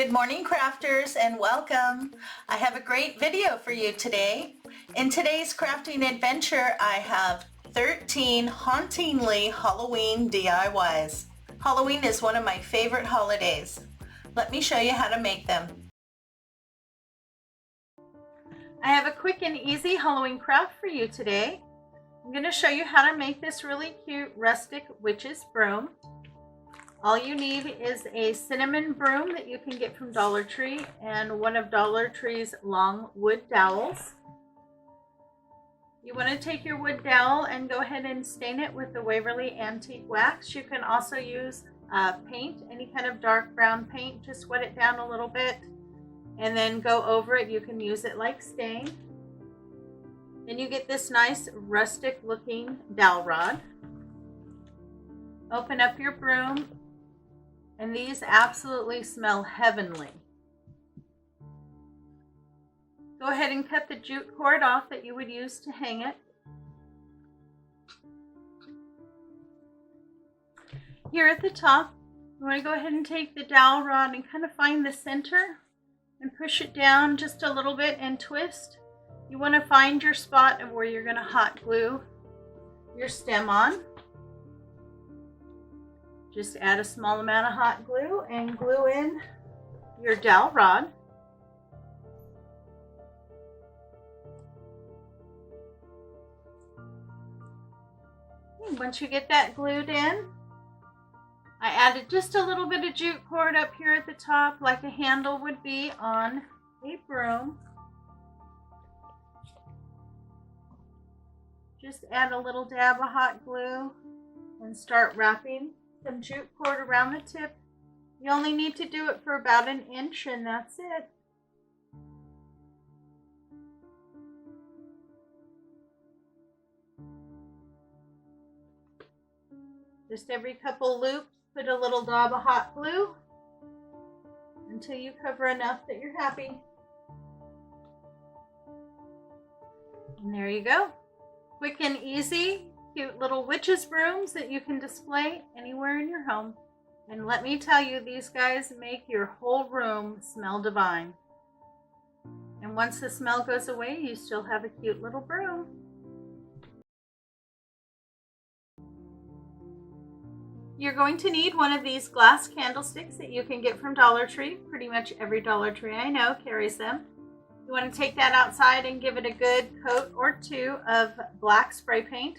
Good morning, crafters, and welcome. I have a great video for you today. In today's crafting adventure, I have 13 hauntingly Halloween DIYs. Halloween is one of my favorite holidays. Let me show you how to make them. I have a quick and easy Halloween craft for you today. I'm going to show you how to make this really cute rustic witch's broom. All you need is a cinnamon broom that you can get from Dollar Tree and one of Dollar Tree's long wood dowels. You want to take your wood dowel and go ahead and stain it with the Waverly Antique Wax. You can also use paint, any kind of dark brown paint. Just wet it down a little bit and then go over it. You can use it like stain. Then you get this nice rustic looking dowel rod. Open up your broom. And these absolutely smell heavenly. Go ahead and cut the jute cord off that you would use to hang it. Here at the top, you want to go ahead and take the dowel rod and kind of find the center and push it down just a little bit and twist. You want to find your spot of where you're going to hot glue your stem on. Just add a small amount of hot glue and glue in your dowel rod. Once you get that glued in, I added just a little bit of jute cord up here at the top like a handle would be on a broom. Just add a little dab of hot glue and start wrapping some jute cord around the tip. You only need to do it for about an inch and that's it. Just every couple loops, put a little dab of hot glue until you cover enough that you're happy. And there you go. Quick and easy. Cute little witch's brooms that you can display anywhere in your home. And let me tell you, these guys make your whole room smell divine. And once the smell goes away, you still have a cute little broom. You're going to need one of these glass candlesticks that you can get from Dollar Tree. Pretty much every Dollar Tree I know carries them. You want to take that outside and give it a good coat or two of black spray paint.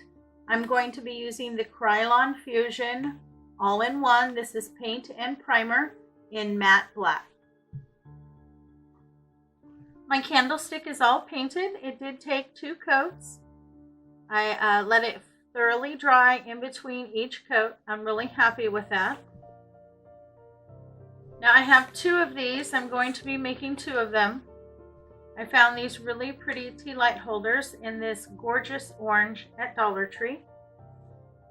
I'm going to be using the Krylon Fusion all-in-one. This is paint and primer in matte black. My candlestick is all painted. It did take 2 coats. I let it thoroughly dry in between each coat. I'm really happy with that. Now I have 2 of these. I'm going to be making 2 of them. I found these really pretty tea light holders in this gorgeous orange at Dollar Tree.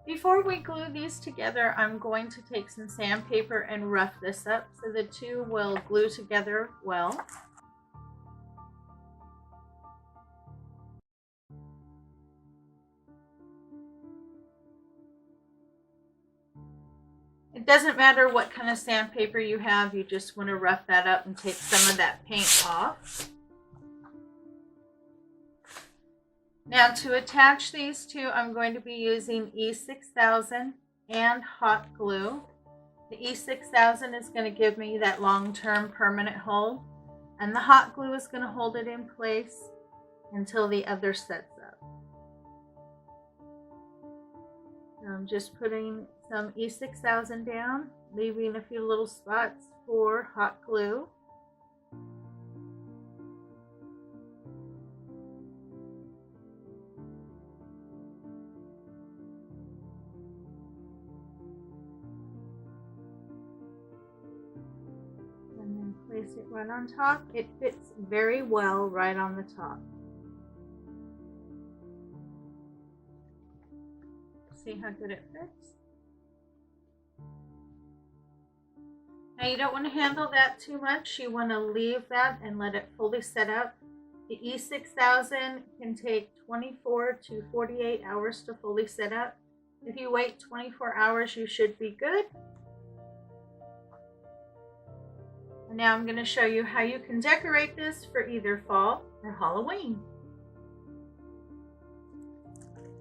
Before we glue these together, I'm going to take some sandpaper and rough this up so the 2 will glue together well. It doesn't matter what kind of sandpaper you have, you just want to rough that up and take some of that paint off. Now to attach these 2, I'm going to be using E6000 and hot glue. The E6000 is going to give me that long-term permanent hold, and the hot glue is going to hold it in place until the other sets up. So I'm just putting some E6000 down, leaving a few little spots for hot glue. Place it right on top. It fits very well right on the top. See how good it fits? Now you don't want to handle that too much. You want to leave that and let it fully set up. The E6000 can take 24 to 48 hours to fully set up. If you wait 24 hours, you should be good. And now I'm going to show you how you can decorate this for either fall or Halloween.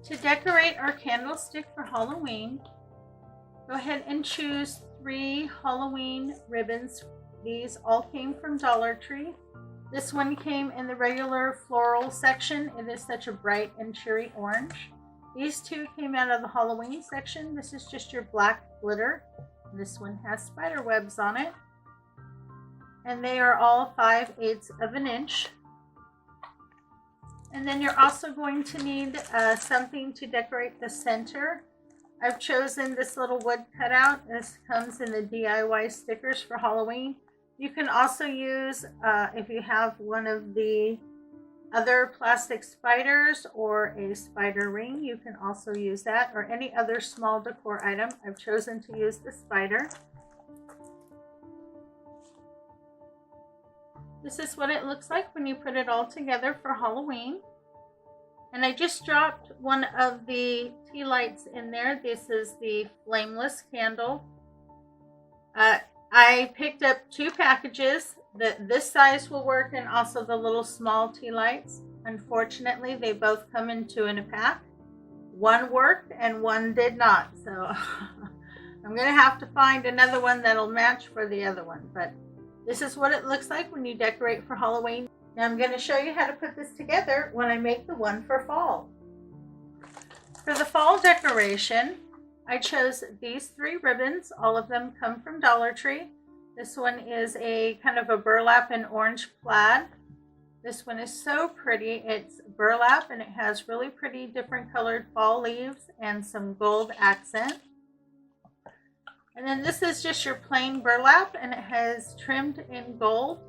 To decorate our candlestick for Halloween, go ahead and choose 3 Halloween ribbons. These all came from Dollar Tree. This one came in the regular floral section. It is such a bright and cheery orange. These 2 came out of the Halloween section. This is just your black glitter. This one has spider webs on it. And they are all 5/8 of an inch. And then you're also going to need something to decorate the center. I've chosen this little wood cutout. This comes in the DIY stickers for Halloween. You can also use, if you have one of the other plastic spiders or a spider ring, you can also use that, or any other small decor item. I've chosen to use the spider. This is what it looks like when you put it all together for Halloween. And I just dropped one of the tea lights in there. This is the flameless candle. I picked up 2 packages. This size will work, and also the little small tea lights. Unfortunately, they both come in 2 in a pack. One worked and one did not. So I'm going to have to find another one that'll match for the other one. But this is what it looks like when you decorate for Halloween. Now I'm going to show you how to put this together when I make the one for fall. For the fall decoration, I chose these 3 ribbons. All of them come from Dollar Tree. This one is a kind of a burlap and orange plaid. This one is so pretty. It's burlap and it has really pretty different colored fall leaves and some gold accent. And then this is just your plain burlap and it has trimmed in gold.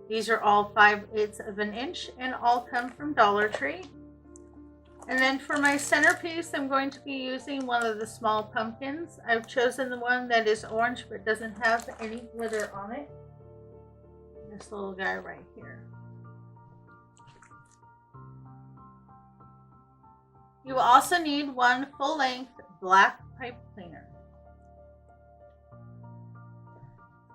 These are all 5/8 of an inch and all come from Dollar Tree. And then for my centerpiece, I'm going to be using one of the small pumpkins. I've chosen the one that is orange but doesn't have any glitter on it. This little guy right here. You will also need one full-length black pipe cleaner.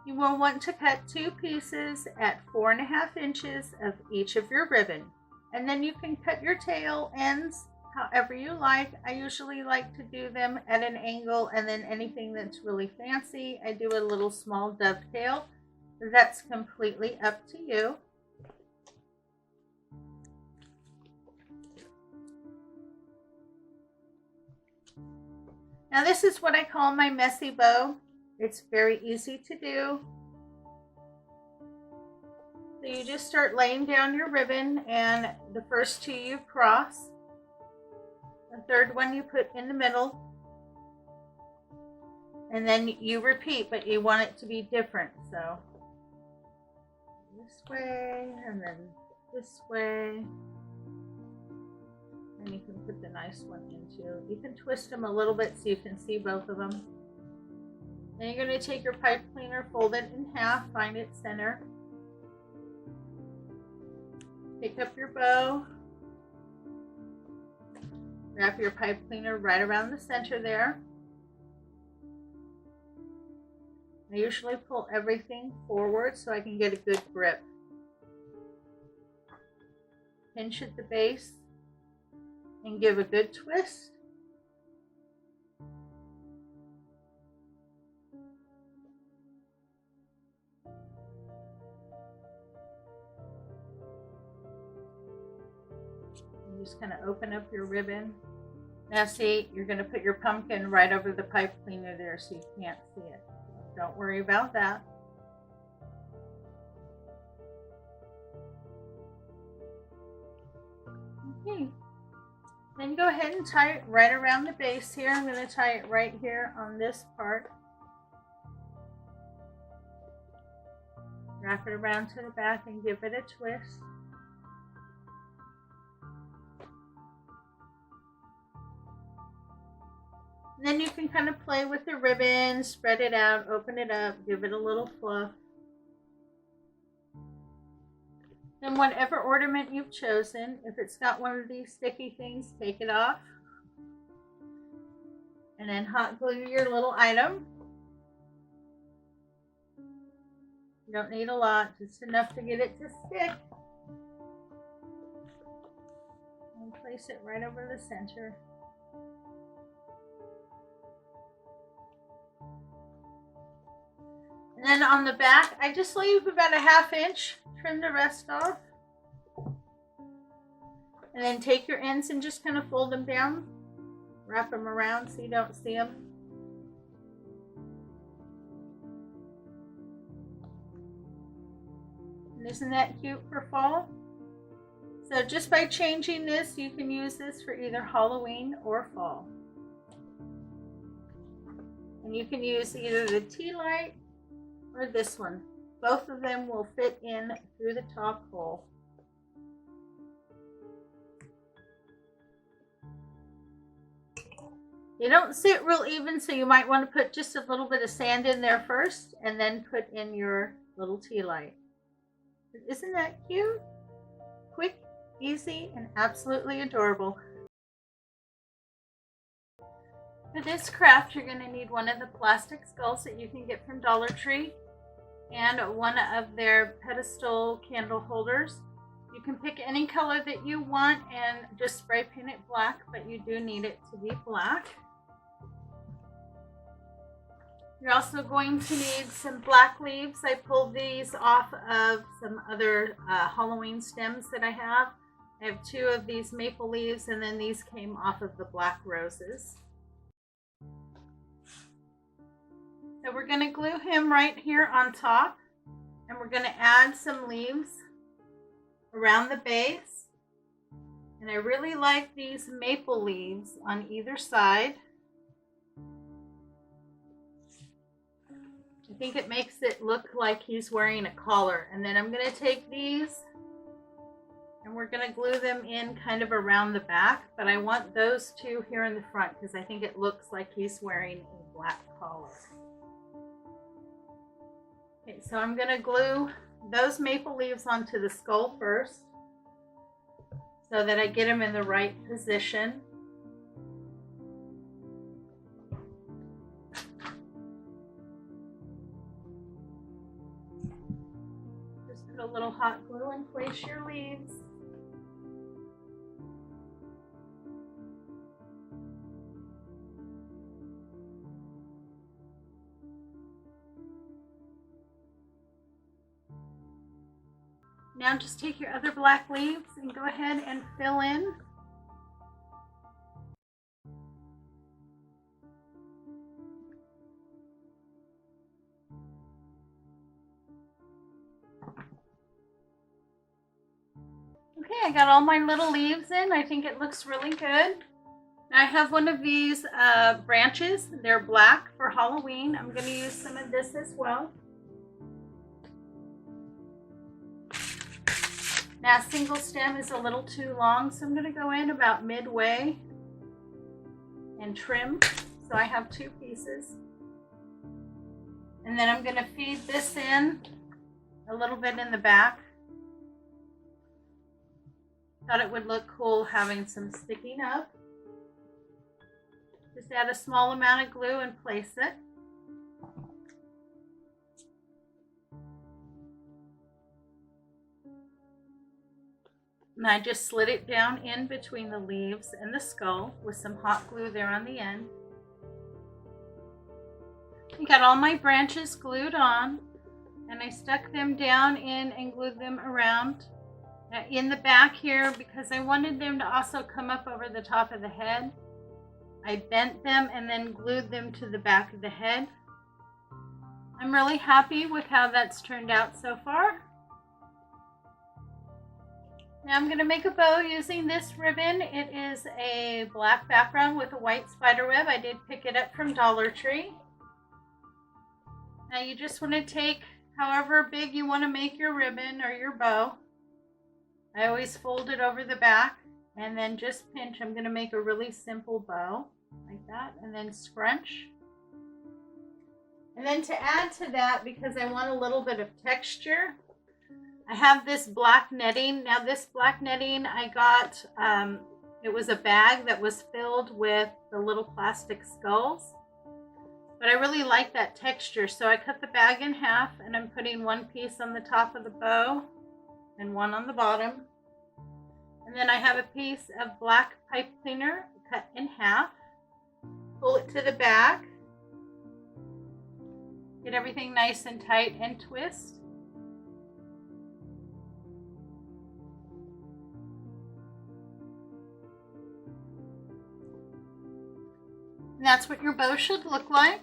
You will want to cut 2 pieces at 4.5 inches of each of your ribbon. And then you can cut your tail ends however you like. I usually like to do them at an angle, and then anything that's really fancy, I do a little small dovetail. That's completely up to you. Now this is what I call my messy bow. It's very easy to do. So you just start laying down your ribbon, and the first 2 you cross. The third one you put in the middle. And then you repeat, but you want it to be different. So this way, and then this way. And you can put the nice one in too. You can twist them a little bit so you can see both of them. Then you're going to take your pipe cleaner, fold it in half, find its center. Pick up your bow. Wrap your pipe cleaner right around the center there. I usually pull everything forward so I can get a good grip. Pinch at the base and give a good twist. And just kind of open up your ribbon. Now see, you're going to put your pumpkin right over the pipe cleaner there so you can't see it. Don't worry about that. Okay. Then go ahead and tie it right around the base here. I'm going to tie it right here on this part. Wrap it around to the back and give it a twist. And then you can kind of play with the ribbon, spread it out, open it up, give it a little fluff. Then whatever ornament you've chosen, if it's got one of these sticky things, take it off. And then hot glue your little item. You don't need a lot, just enough to get it to stick. And place it right over the center. And then on the back, I just leave about a 1/2 inch, trim the rest off. And then take your ends and just kind of fold them down. Wrap them around so you don't see them. And isn't that cute for fall? So just by changing this, you can use this for either Halloween or fall. And you can use either the tea light or this one. Both of them will fit in through the top hole. They don't sit real even, so you might want to put just a little bit of sand in there first and then put in your little tea light. Isn't that cute? Quick, easy, and absolutely adorable. For this craft, you're going to need one of the plastic skulls that you can get from Dollar Tree and one of their pedestal candle holders. You can pick any color that you want and just spray paint it black, but you do need it to be black. You're also going to need some black leaves. I pulled these off of some other Halloween stems that I have. I have 2 of these maple leaves, and then these came off of the black roses. So we're going to glue him right here on top, and we're going to add some leaves around the base. And I really like these maple leaves on either side. I think it makes it look like he's wearing a collar. And then I'm going to take these and we're going to glue them in kind of around the back, but I want those 2 here in the front because I think it looks like he's wearing a black collar. Okay, so I'm going to glue those maple leaves onto the skull first so that I get them in the right position. Put a little hot glue and place your leaves. Now just take your other black leaves and go ahead and fill in. Okay, I got all my little leaves in. I think it looks really good. Now I have one of these branches. They're black for Halloween. I'm going to use some of this as well. Now single stem is a little too long, so I'm going to go in about midway and trim. So I have 2 pieces. And then I'm going to feed this in a little bit in the back. Thought it would look cool having some sticking up. Just add a small amount of glue and place it. And I just slid it down in between the leaves and the skull with some hot glue there on the end. I got all my branches glued on, and I stuck them down in and glued them around in the back here because I wanted them to also come up over the top of the head. I bent them and then glued them to the back of the head. I'm really happy with how that's turned out so far. Now I'm going to make a bow using this ribbon. It is a black background with a white spider web. I did pick it up from Dollar Tree. Now you just want to take however big you want to make your ribbon or your bow. I always fold it over the back and then just pinch. I'm going to make a really simple bow like that and then scrunch. And then to add to that, because I want a little bit of texture, I have this black netting. Now this black netting I got, it was a bag that was filled with the little plastic skulls. but I really like that texture. So I cut the bag in half and I'm putting one piece on the top of the bow and one on the bottom. And then I have a piece of black pipe cleaner cut in half. Pull it to the back. Get everything nice and tight and twist. And that's what your bow should look like.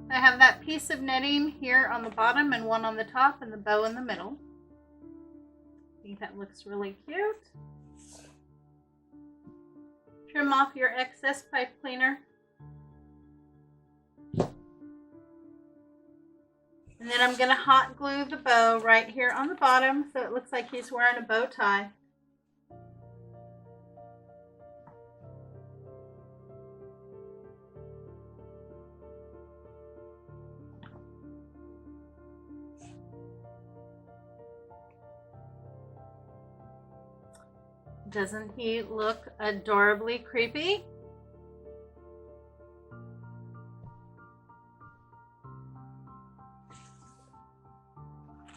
I have that piece of netting here on the bottom and one on the top and the bow in the middle. I think that looks really cute. Trim off your excess pipe cleaner. And then I'm going to hot glue the bow right here on the bottom so it looks like he's wearing a bow tie. Doesn't he look adorably creepy?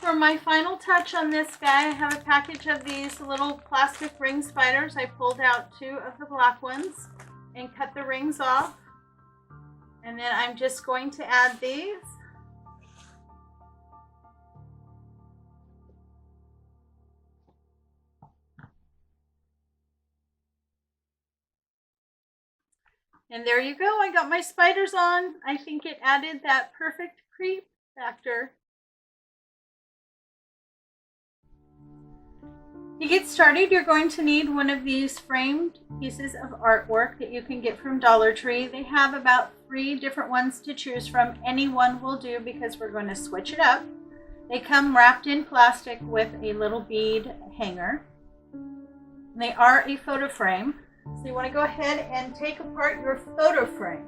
For my final touch on this guy, I have a package of these little plastic ring spiders. I pulled out 2 of the black ones and cut the rings off. And then I'm just going to add these. And there you go. I got my spiders on. I think it added that perfect creep factor. To get started, you're going to need one of these framed pieces of artwork that you can get from Dollar Tree. They have about 3 different ones to choose from. Any one will do because we're going to switch it up. They come wrapped in plastic with a little bead hanger. They are a photo frame. So you want to go ahead and take apart your photo frame.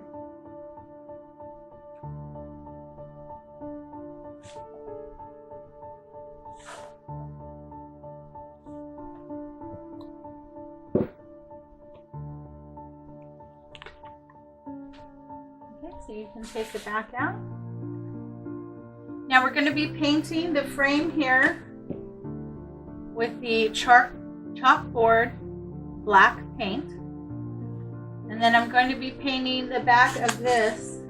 Okay, so you can take the back out. Now we're going to be painting the frame here with the chalkboard black paint, and then I'm going to be painting the back of this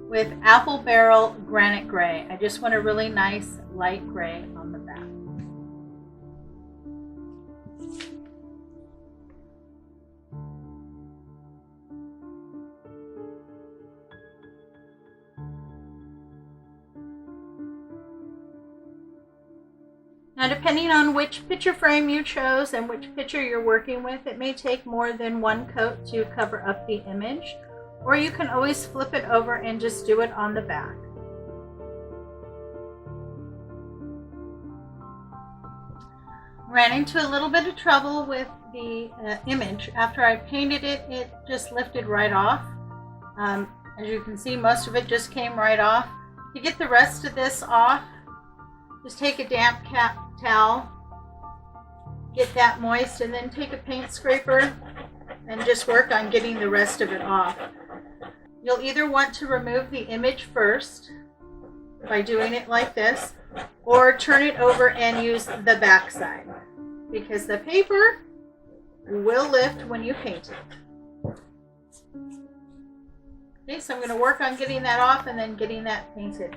with apple barrel granite gray. I just want a really nice light gray on the back. Now, depending on which picture frame you chose and which picture you're working with, it may take more than one coat to cover up the image, or you can always flip it over and just do it on the back. Ran into a little bit of trouble with the image. After I painted it, it just lifted right off. As you can see, most of it just came right off. To get the rest of this off, just take a damp towel, get that moist, and then take a paint scraper and just work on getting the rest of it off. You'll either want to remove the image first by doing it like this, or turn it over and use the back side, because the paper will lift when you paint it. Okay, so I'm going to work on getting that off and then getting that painted.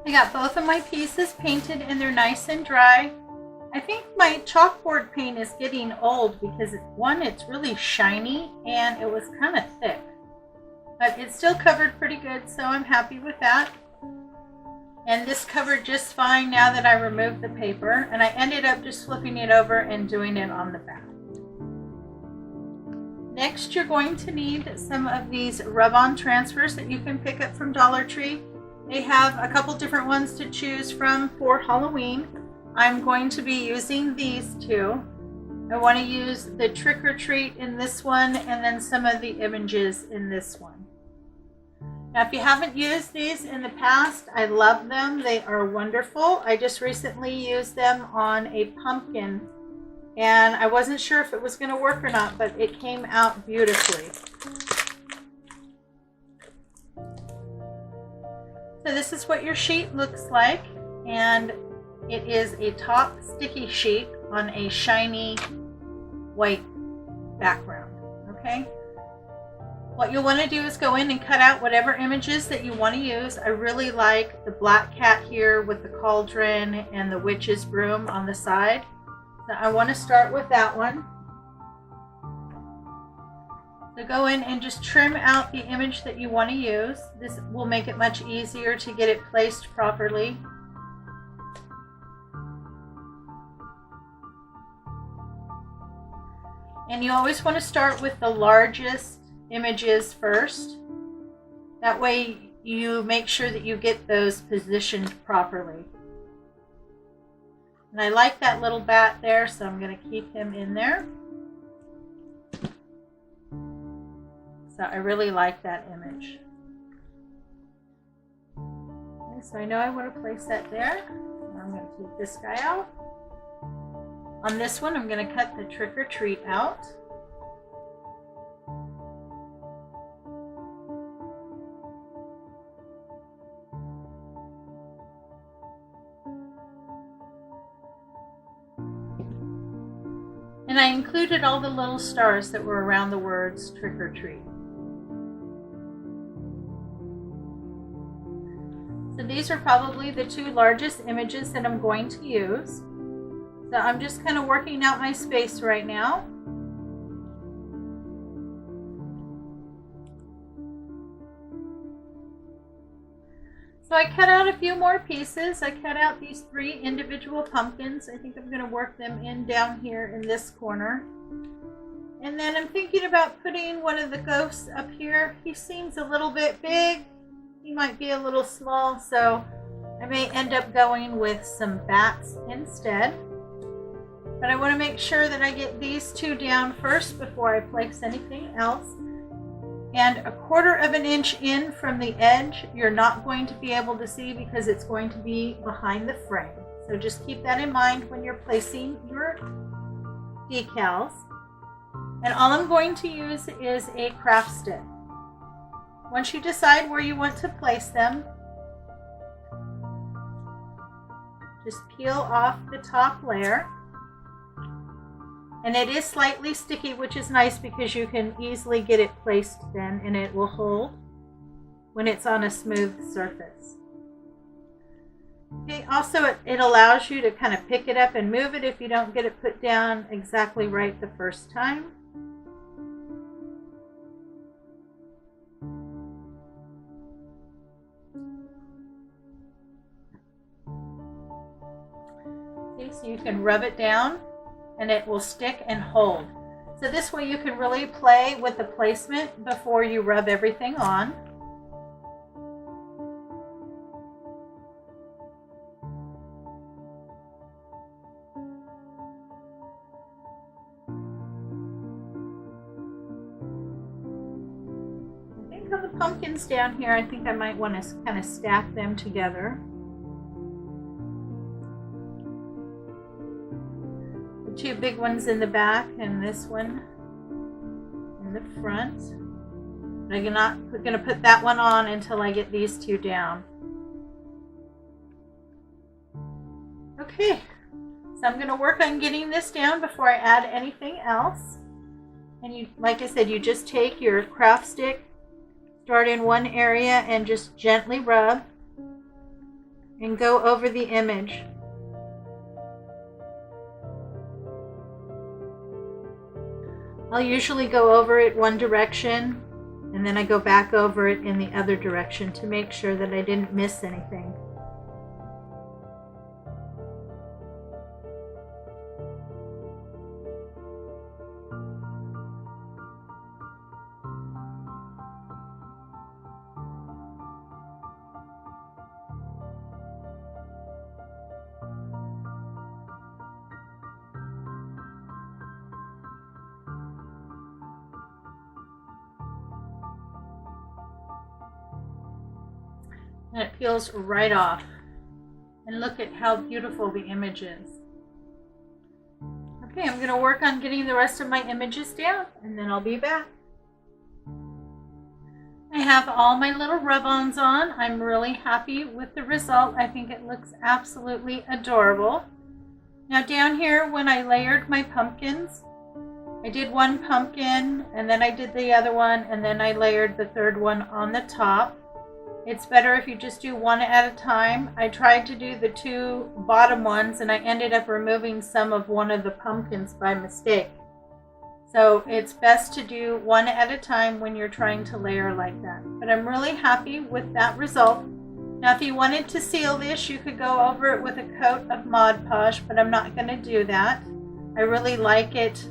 I got both of my pieces painted and they're nice and dry. I think my chalkboard paint is getting old because it's really shiny and it was kind of thick. But it's still covered pretty good, so I'm happy with that. And this covered just fine now that I removed the paper, and I ended up just flipping it over and doing it on the back. Next, you're going to need some of these rub-on transfers that you can pick up from Dollar Tree. They have a couple different ones to choose from for Halloween. I'm going to be using these 2. I want to use the trick or treat in this one and then some of the images in this one. Now, if you haven't used these in the past, I love them. They are wonderful. I just recently used them on a pumpkin and I wasn't sure if it was going to work or not, but it came out beautifully. So this is what your sheet looks like, and it is a top sticky sheet on a shiny white background. Okay, what you'll want to do is go in and cut out whatever images that you want to use. I really like the black cat here with the cauldron and the witch's broom on the side. So I want to start with that one. So go in and just trim out the image that you want to use. This will make it much easier to get it placed properly. And you always want to start with the largest images first. That way you make sure that you get those positioned properly. And I like that little bat there, so I'm going to keep him in there. So I really like that image. Okay, so I know I want to place that there. I'm going to take this guy out. On this one, I'm going to cut the trick or treat out. And I included all the little stars that were around the words trick or treat. So these are probably the two largest images that I'm going to use. So I'm just kind of working out my space right now. So I cut out a few more pieces. I cut out these 3 individual pumpkins. I think I'm going to work them in down here in this corner. And then I'm thinking about putting one of the ghosts up here. He seems a little bit big. He might be a little small, so I may end up going with some bats instead. But I want to make sure that I get these 2 down first before I place anything else. And 1/4 of an inch in from the edge, you're not going to be able to see because it's going to be behind the frame. So just keep that in mind when you're placing your decals. And all I'm going to use is a craft stick. Once you decide where you want to place them, just peel off the top layer. And it is slightly sticky, which is nice because you can easily get it placed then and it will hold when it's on a smooth surface. Okay, also it allows you to kind of pick it up and move it if you don't get it put down exactly right the first time. Okay, so you can rub it down and it will stick and hold. So this way you can really play with the placement before you rub everything on. I think of the pumpkins down here, I think I might want to kind of stack them together. 2 big ones in the back and this one in the front. I'm not going to put that one on until I get these 2 down. Okay, so I'm going to work on getting this down before I add anything else. And you, like I said, you just take your craft stick, start in one area and just gently rub and go over the image. I'll usually go over it one direction and then I go back over it in the other direction to make sure that I didn't miss anything. And it peels right off. And look at how beautiful the image is. Okay, I'm going to work on getting the rest of my images down and then I'll be back. I have all my little rub-ons on. I'm really happy with the result. I think it looks absolutely adorable. Now down here, when I layered my pumpkins, I did one pumpkin and then I did the other one and then I layered the third one on the top. It's better if you just do one at a time. I tried to do the two bottom ones and I ended up removing some of one of the pumpkins by mistake. So it's best to do one at a time when you're trying to layer like that. But I'm really happy with that result. Now if you wanted to seal this, you could go over it with a coat of Mod Podge, but I'm not going to do that. I really like it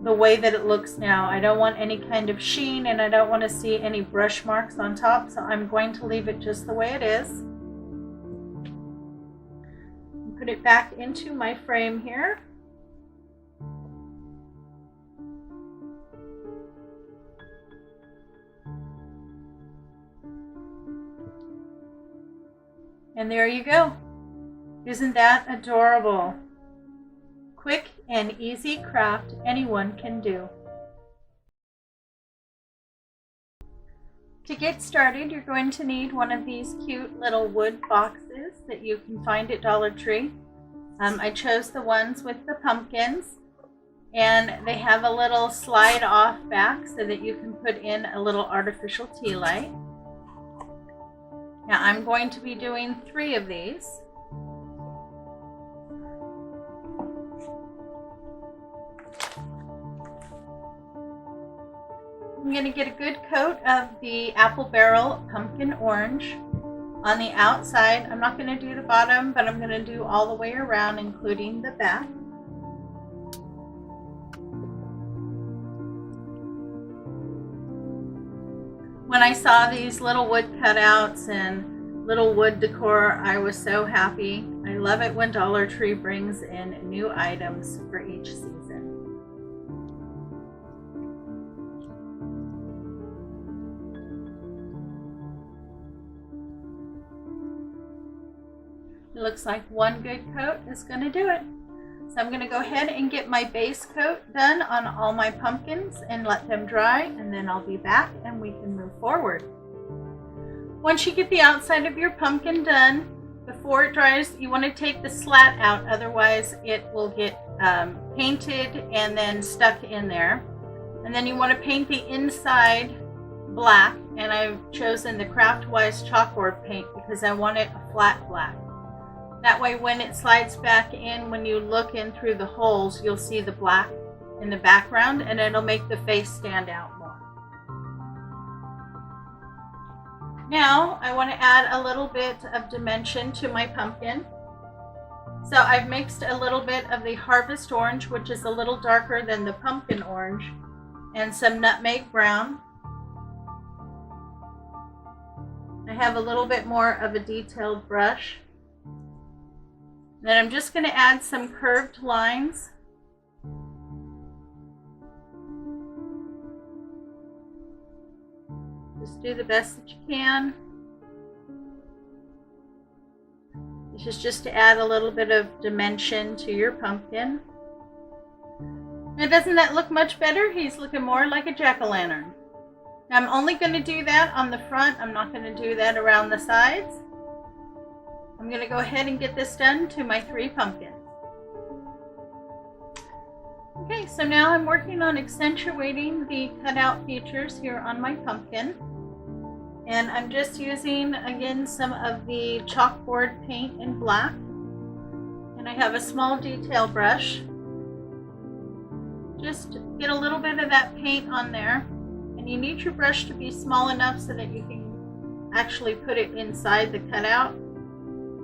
the way that it looks now. I don't want any kind of sheen and I don't want to see any brush marks on top, so I'm going to leave it just the way it is. Put it back into my frame here. And there you go. Isn't that adorable? Quick and easy craft anyone can do. To get started, you're going to need one of these cute little wood boxes that you can find at Dollar Tree. I chose the ones with the pumpkins, and they have a little slide off back so that you can put in a little artificial tea light. Now I'm going to be doing 3 of these. I'm going to get a good coat of the apple barrel pumpkin orange on the outside. I'm not going to do the bottom, but I'm going to do all the way around, including the back. When I saw these little wood cutouts and little wood decor, I was so happy. I love it when Dollar Tree brings in new items for each season. It looks like one good coat is going to do it. So I'm going to go ahead and get my base coat done on all my pumpkins and let them dry, and then I'll be back and we can move forward. Once you get the outside of your pumpkin done, before it dries, you want to take the slat out, otherwise it will get painted and then stuck in there. And then you want to paint the inside black, and I've chosen the DIYS chalkboard paint because I want it a flat black. That way when it slides back in, when you look in through the holes, you'll see the black in the background and it'll make the face stand out more. Now I want to add a little bit of dimension to my pumpkin. So I've mixed a little bit of the harvest orange, which is a little darker than the pumpkin orange, and some nutmeg brown. I have a little bit more of a detailed brush. Then I'm just going to add some curved lines. Just do the best that you can. This is just to add a little bit of dimension to your pumpkin. Now doesn't that look much better? He's looking more like a jack-o'-lantern. Now I'm only going to do that on the front. I'm not going to do that around the sides. I'm going to go ahead and get this done to my 3 pumpkins. Okay, so now I'm working on accentuating the cutout features here on my pumpkin. And I'm just using, again, some of the chalkboard paint in black. And I have a small detail brush. Just get a little bit of that paint on there. And you need your brush to be small enough so that you can actually put it inside the cutout.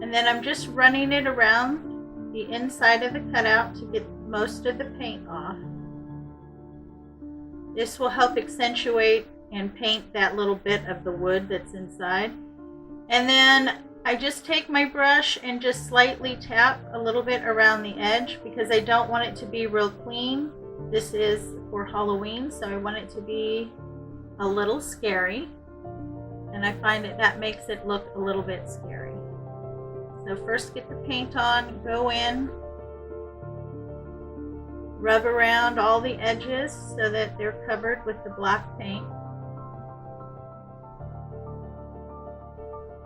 And then I'm just running it around the inside of the cutout to get most of the paint off. This will help accentuate and paint that little bit of the wood that's inside. And then I just take my brush and just slightly tap a little bit around the edge because I don't want it to be real clean. This is for Halloween, so I want it to be a little scary. And I find that that makes it look a little bit scary. So first get the paint on, go in, rub around all the edges so that they're covered with the black paint.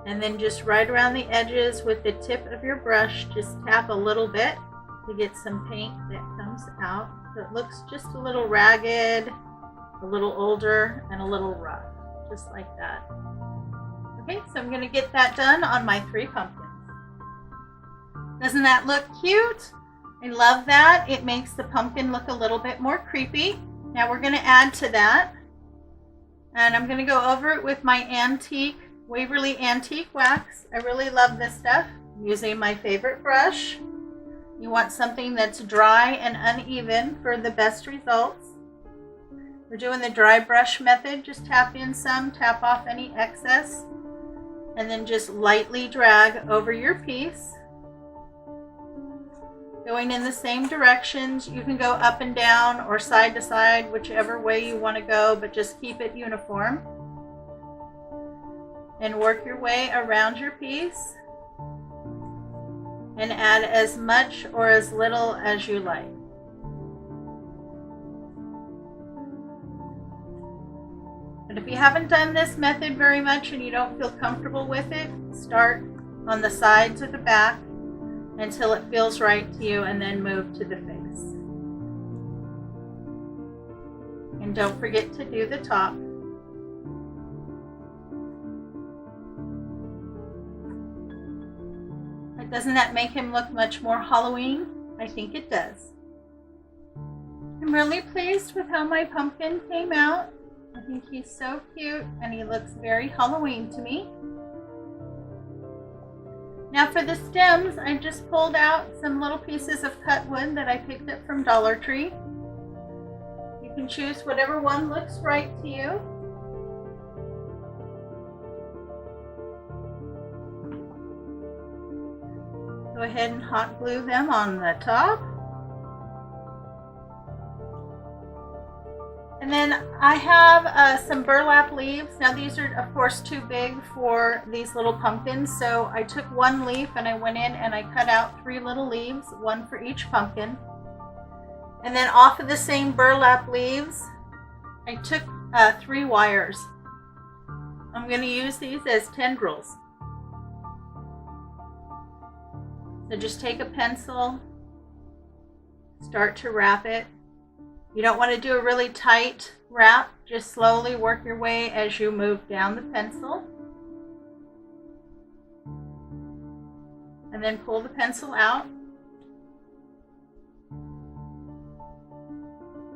And then just right around the edges with the tip of your brush, just tap a little bit to get some paint that comes out. So it looks just a little ragged, a little older, and a little rough, just like that. Okay, so I'm gonna get that done on my 3 pumpkins. Doesn't that look cute? I love that. It makes the pumpkin look a little bit more creepy. Now we're gonna add to that, and I'm gonna go over it with my antique Waverly Antique Wax. I really love this stuff. I'm using my favorite brush. You want something that's dry and uneven for the best results. We're doing the dry brush method. Just tap in some, tap off any excess, and then just lightly drag over your piece. Going in the same directions. You can go up and down or side to side, whichever way you want to go, but just keep it uniform. And work your way around your piece and add as much or as little as you like. But if you haven't done this method very much and you don't feel comfortable with it, start on the sides or the back until it feels right to you, and then move to the face. And don't forget to do the top. Doesn't that make him look much more Halloween? I think it does. I'm really pleased with how my pumpkin came out. I think he's so cute and he looks very Halloween to me. Now for the stems, I just pulled out some little pieces of cut wood that I picked up from Dollar Tree. You can choose whatever one looks right to you. Go ahead and hot glue them on the top. And then I have some burlap leaves. Now these are of course too big for these little pumpkins, so I took 1 leaf and I went in and I cut out 3 little leaves, 1 for each pumpkin. And then off of the same burlap leaves, I took 3 wires. I'm going to use these as tendrils. So just take a pencil, start to wrap it. You don't want to do a really tight wrap, just slowly work your way as you move down the pencil. And then pull the pencil out.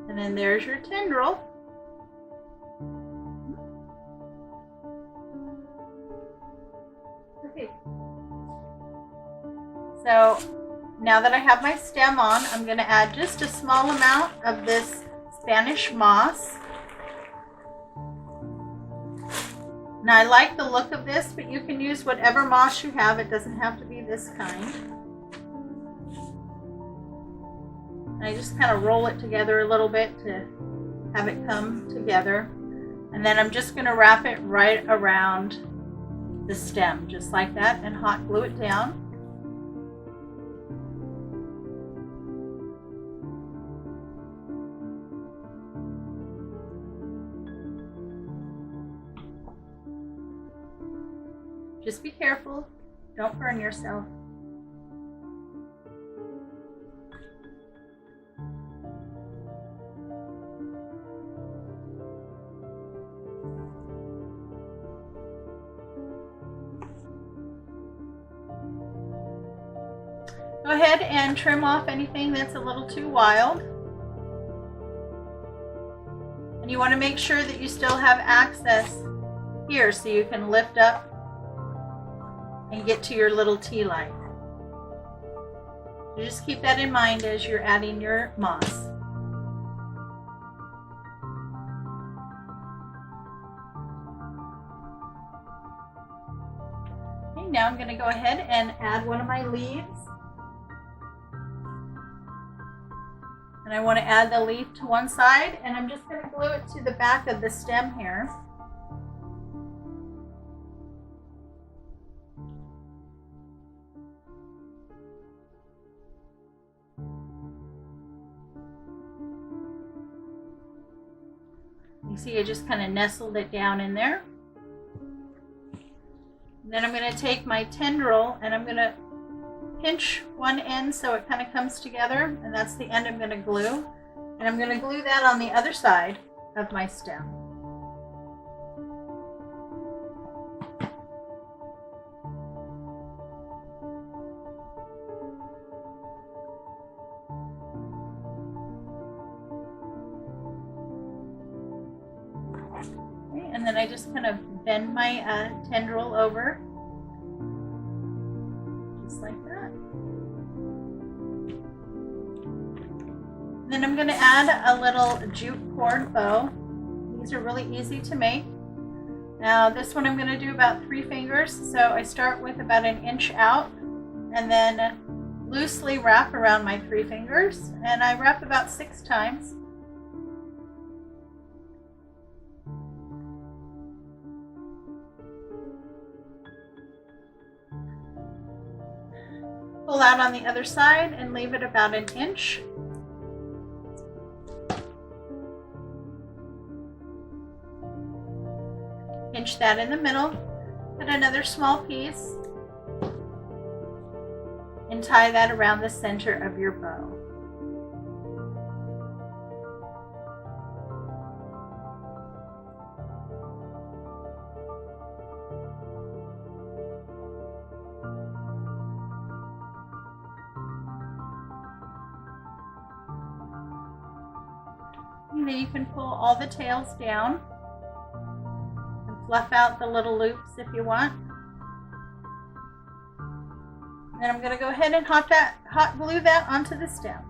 And then there's your tendril. Okay. So now that I have my stem on, I'm going to add just a small amount of this Spanish moss. Now I like the look of this, but you can use whatever moss you have. It doesn't have to be this kind. And I just kind of roll it together a little bit to have it come together. And then I'm just going to wrap it right around the stem, just like that, and hot glue it down. Just be careful, don't burn yourself. Go ahead and trim off anything that's a little too wild. And you want to make sure that you still have access here so you can lift up and get to your little tea light. So just keep that in mind as you're adding your moss. Okay, now I'm going to go ahead and add one of my leaves. And I want to add the leaf to one side, and I'm just going to glue it to the back of the stem here. You see I just kind of nestled it down in there. And then I'm going to take my tendril and I'm going to pinch one end so it kind of comes together, and that's the end I'm going to glue. And I'm going to glue that on the other side of my stem. Okay, and then I just kind of bend my tendril over, just like that. Then I'm going to add a little jute cord bow. These are really easy to make. Now this one I'm going to do about 3 fingers. So I start with about 1 inch out and then loosely wrap around my 3 fingers. And I wrap about 6 times. Pull out on the other side and leave it about 1 inch. Pinch that in the middle, put another small piece, and tie that around the center of your bow. And then you can pull all the tails down. Fluff out the little loops if you want. Then I'm going to go ahead and hot glue that onto the stem.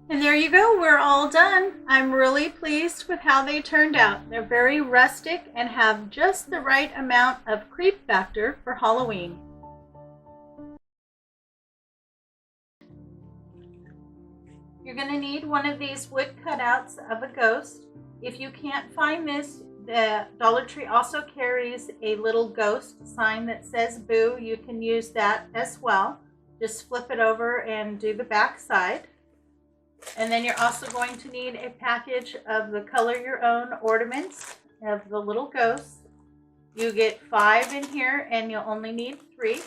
And there you go, we're all done. I'm really pleased with how they turned out. They're very rustic and have just the right amount of creep factor for Halloween. You're going to need one of these wood cutouts of a ghost. If you can't find this, the Dollar Tree also carries a little ghost sign that says boo. You can use that as well. Just flip it over and do the back side. And then you're also going to need a package of the color your own ornaments of the little ghosts. You get 5 in here and you'll only need 3.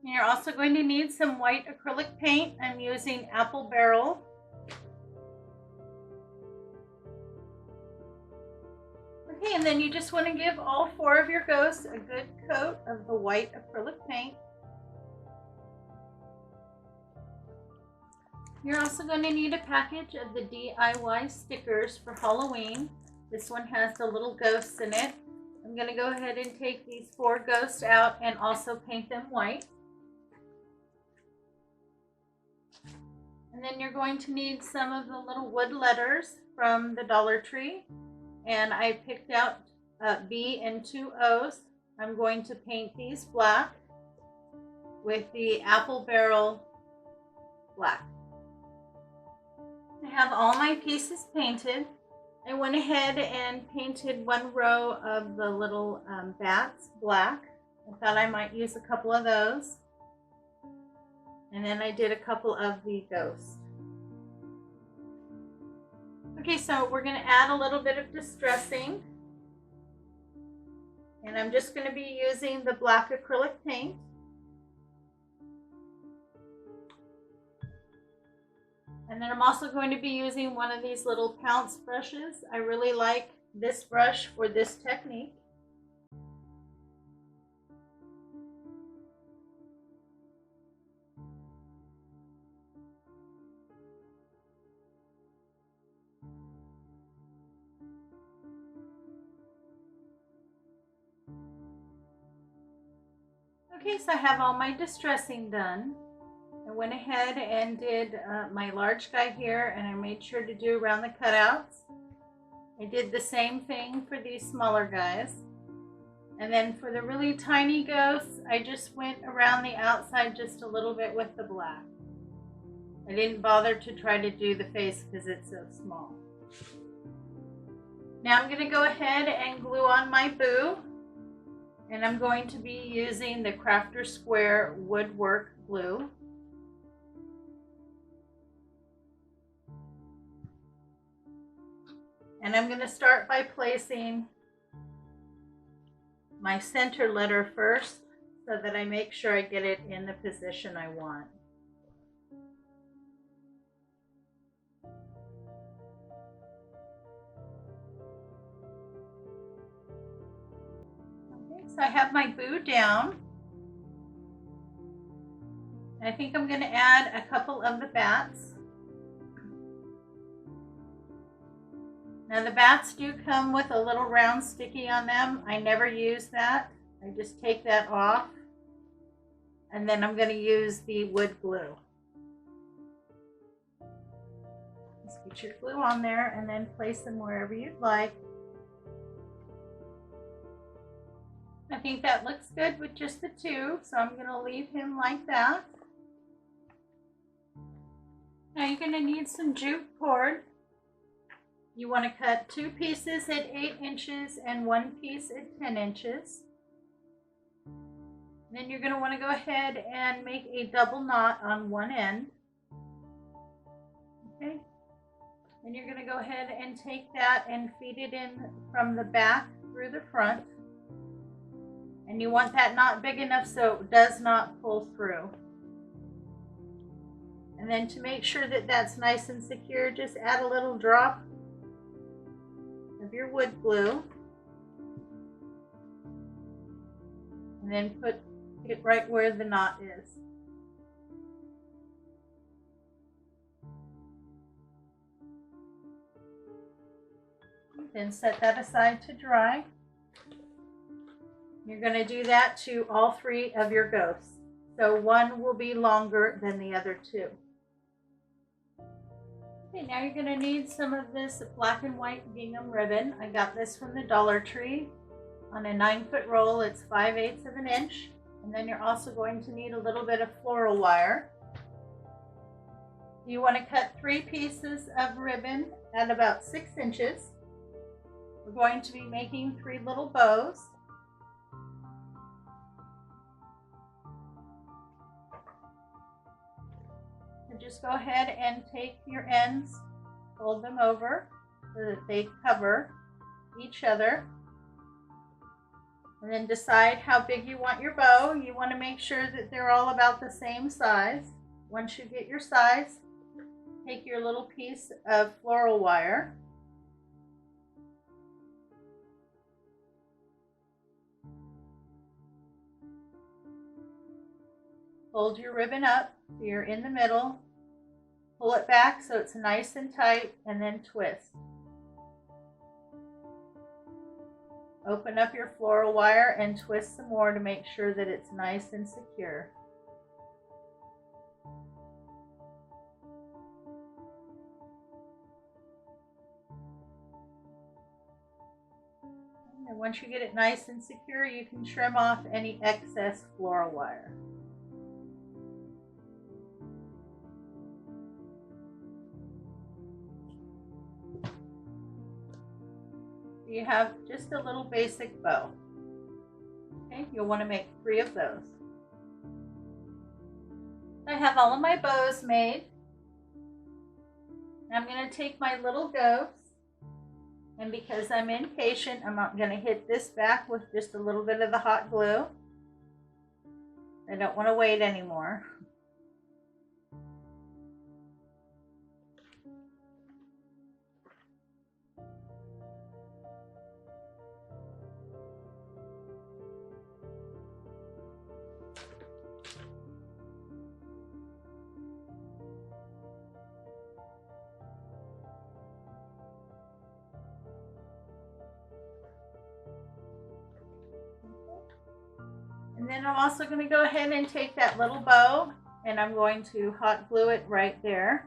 You're also going to need some white acrylic paint. I'm using Apple Barrel. Okay, and then you just want to give all 4 of your ghosts a good coat of the white acrylic paint. You're also going to need a package of the DIY stickers for Halloween. This one has the little ghosts in it. I'm going to go ahead and take these 4 ghosts out and also paint them white. And then you're going to need some of the little wood letters from the Dollar Tree. And I picked out B and 2 O's. I'm going to paint these black with the Apple Barrel black. I have all my pieces painted. I went ahead and painted 1 row of the little bats black. I thought I might use a couple of those. And then I did a couple of the ghosts. Okay, so we're going to add a little bit of distressing. And I'm just going to be using the black acrylic paint. And then I'm also going to be using one of these little pounce brushes. I really like this brush for this technique. Okay, so I have all my distressing done. I went ahead and did my large guy here, and I made sure to do around the cutouts. I did the same thing for these smaller guys. And then for the really tiny ghosts, I just went around the outside just a little bit with the black. I didn't bother to try to do the face because it's so small. Now I'm going to go ahead and glue on my boo. And I'm going to be using the Crafter Square woodwork glue. And I'm going to start by placing my center letter first so that I make sure I get it in the position I want. Okay, so I have my boo down. I think I'm going to add a couple of the bats. Now the bats do come with a little round sticky on them. I never use that. I just take that off. And then I'm going to use the wood glue. Just get your glue on there and then place them wherever you'd like. I think that looks good with just the two, so I'm going to leave him like that. Now you're going to need some jute cord. You want to cut 2 pieces at 8 inches and 1 piece at 10 inches. And then you're going to want to go ahead and make a double knot on one end. Okay. Then you're going to go ahead and take that and feed it in from the back through the front. And you want that knot big enough so it does not pull through. And then to make sure that that's nice and secure, just add a little drop of your wood glue and then put it right where the knot is. Then set that aside to dry. You're going to do that to all 3 of your ghosts. So one will be longer than the other 2. Okay, now you're going to need some of this black and white gingham ribbon. I got this from the Dollar Tree on a 9-foot roll. It's 5/8 of an inch. And then you're also going to need a little bit of floral wire. You want to cut 3 pieces of ribbon at about 6 inches. We're going to be making 3 little bows. Just go ahead and take your ends, fold them over so that they cover each other. And then decide how big you want your bow. You want to make sure that they're all about the same size. Once you get your size, take your little piece of floral wire. Fold your ribbon up so you're in the middle. Pull it back so it's nice and tight, and then twist. Open up your floral wire and twist some more to make sure that it's nice and secure. And once you get it nice and secure, you can trim off any excess floral wire. You have just a little basic bow. Okay, you'll want to make 3 of those. I have all of my bows made. I'm going to take my little ghost, and because I'm impatient, I'm not going to hit this back with just a little bit of the hot glue. I don't want to wait anymore. And then I'm also going to go ahead and take that little bow and I'm going to hot glue it right there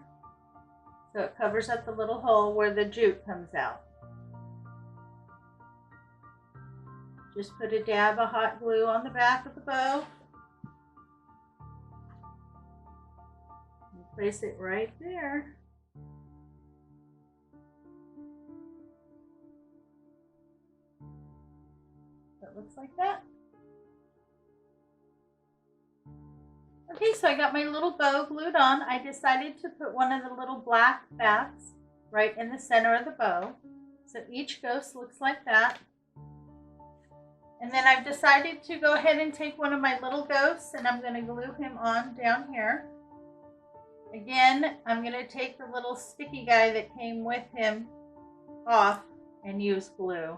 so it covers up the little hole where the jute comes out. Just put a dab of hot glue on the back of the bow and place it right there. So it looks like that. Okay, so I got my little bow glued on. I decided to put one of the little black bats right in the center of the bow. So each ghost looks like that. And then I've decided to go ahead and take one of my little ghosts and I'm going to glue him on down here. Again, I'm going to take the little sticky guy that came with him off and use glue.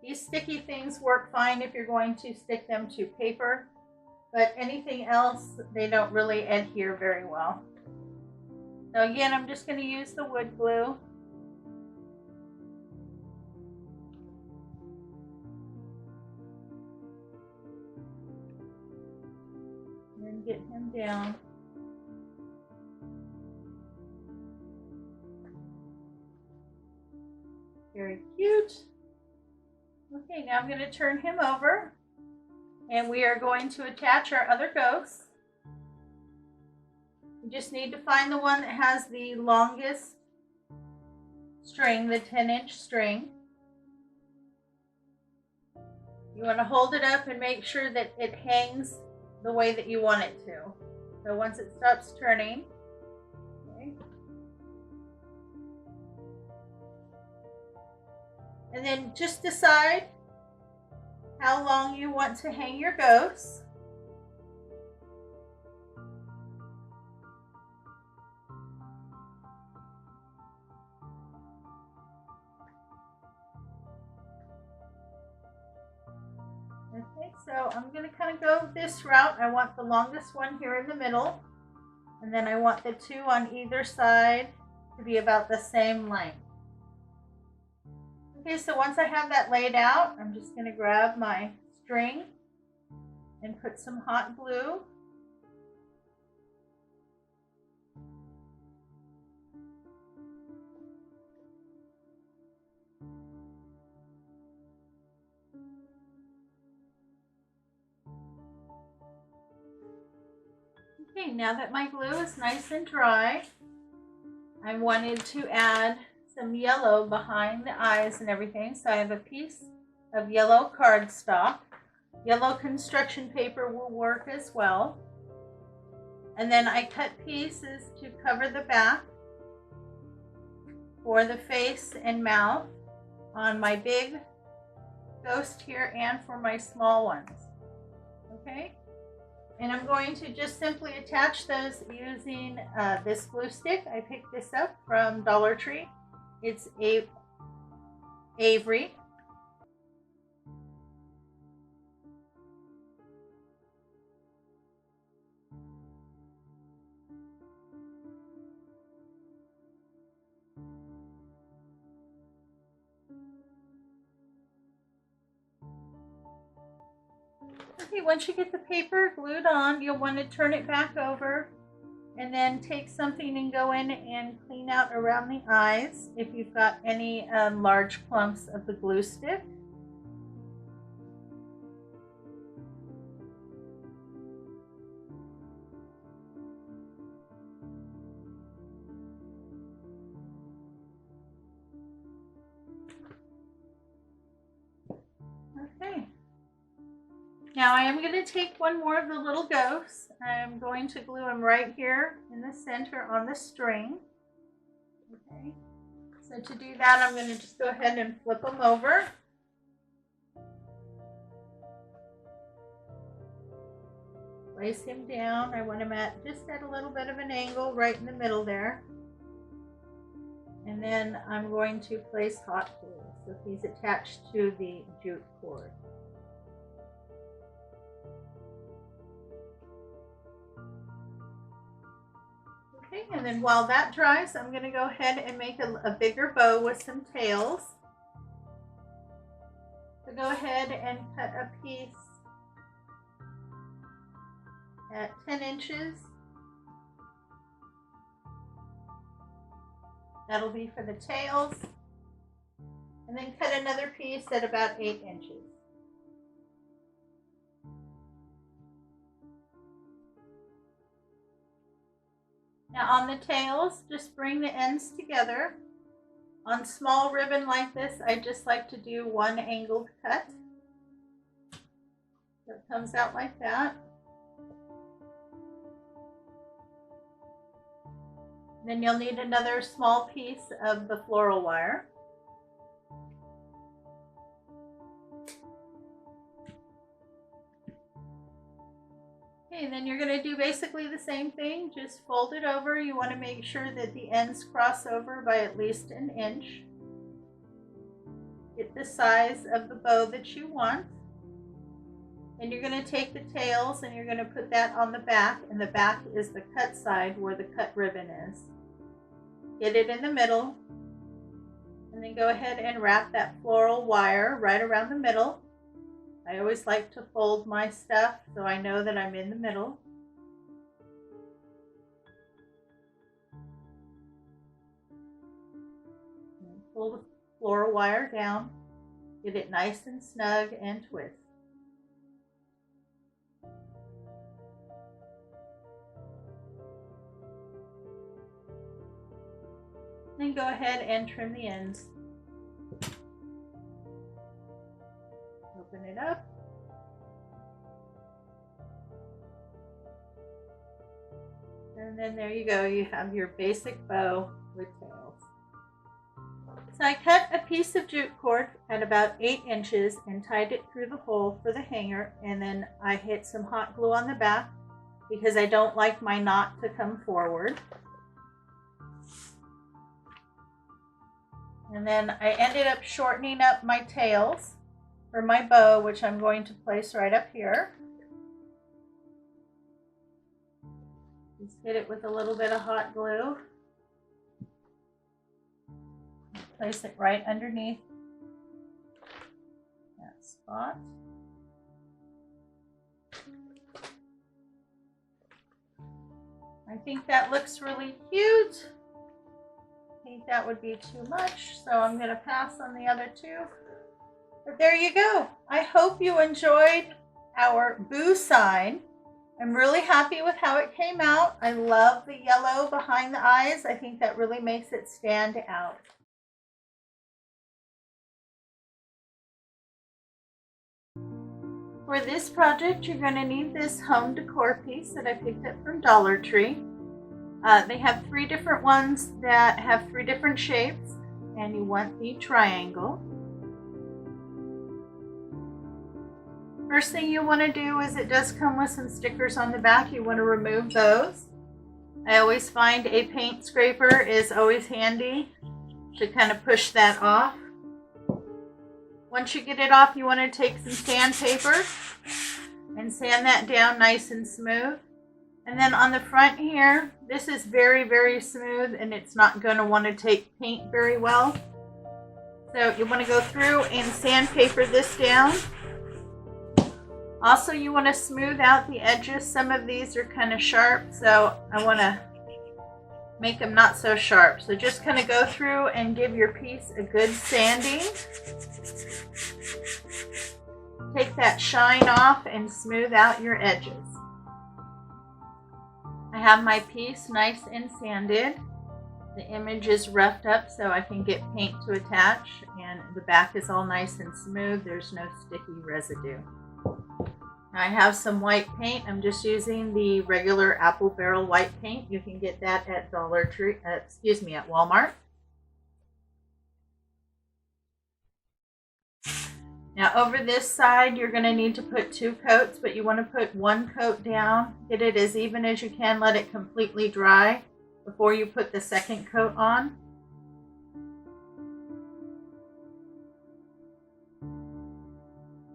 These sticky things work fine if you're going to stick them to paper, but anything else, they don't really adhere very well. So again, I'm just going to use the wood glue. And then get him down. Very cute. Okay, now I'm going to turn him over and we are going to attach our other ghosts. You just need to find the one that has the longest string, the 10-inch string. You want to hold it up and make sure that it hangs the way that you want it to. So once it stops turning, okay. And then just decide how long you want to hang your ghosts. Okay, so I'm going to kind of go this route. I want the longest one here in the middle, and then I want the two on either side to be about the same length. Okay, so once I have that laid out, I'm just going to grab my string and put some hot glue. Okay, now that my glue is nice and dry, I wanted to add some yellow behind the eyes and everything. So I have a piece of yellow cardstock. Yellow construction paper will work as well. And then I cut pieces to cover the back for the face and mouth on my big ghost here and for my small ones. Okay, and I'm going to just simply attach those using this glue stick. I picked this up from Dollar Tree. It's Avery. Okay, once you get the paper glued on, you'll want to turn it back over and then take something and go in and clean out around the eyes if you've got any large clumps of the glue stick. Okay. Now I am going to take one more of the little ghosts. I'm going to glue them right here in the center on the string. Okay. So to do that, I'm going to just go ahead and flip them over. Place him down. I want him just at a little bit of an angle right in the middle there. And then I'm going to place hot glue. So he's attached to the jute cord. Okay, and then while that dries, I'm going to go ahead and make a bigger bow with some tails. So go ahead and cut a piece at 10 inches. That'll be for the tails. And then cut another piece at about 8 inches. Now on the tails, just bring the ends together. On small ribbon like this, I just like to do one angled cut. So it comes out like that. Then you'll need another small piece of the floral wire. Okay, then you're going to do basically the same thing, just fold it over. You want to make sure that the ends cross over by at least an inch. Get the size of the bow that you want. And you're going to take the tails and you're going to put that on the back, and the back is the cut side where the cut ribbon is. Get it in the middle, and then go ahead and wrap that floral wire right around the middle. I always like to fold my stuff so I know that I'm in the middle. And pull the floral wire down, get it nice and snug, and twist. Then go ahead and trim the ends. Open it up. And then there you go, you have your basic bow with tails. So I cut a piece of jute cord at about 8 inches and tied it through the hole for the hanger, and then I hit some hot glue on the back because I don't like my knot to come forward. And then I ended up shortening up my tails for my bow, which I'm going to place right up here. Just hit it with a little bit of hot glue. Place it right underneath that spot. I think that looks really cute. I think that would be too much, so I'm going to pass on the other two. But there you go. I hope you enjoyed our boo sign. I'm really happy with how it came out. I love the yellow behind the eyes. I think that really makes it stand out. For this project, you're going to need this home decor piece that I picked up from Dollar Tree. They have 3 different ones that have 3 different shapes, and you want the triangle. First thing you want to do is, it does come with some stickers on the back. You want to remove those. I always find a paint scraper is always handy to kind of push that off. Once you get it off, you want to take some sandpaper and sand that down nice and smooth. And then on the front here, this is very, very smooth, and it's not going to want to take paint very well. So you want to go through and sandpaper this down. Also, you want to smooth out the edges. Some of these are kind of sharp, so I want to make them not so sharp. So just kind of go through and give your piece a good sanding. Take that shine off and smooth out your edges. I have my piece nice and sanded. The image is roughed up so I can get paint to attach, and the back is all nice and smooth. There's no sticky residue. Now I have some white paint. I'm just using the regular apple barrel white paint. You can get that at Dollar Tree, at Walmart. Now over this side, you're going to need to put 2 coats, but you want to put 1 coat down. Get it as even as you can. Let it completely dry before you put the second coat on.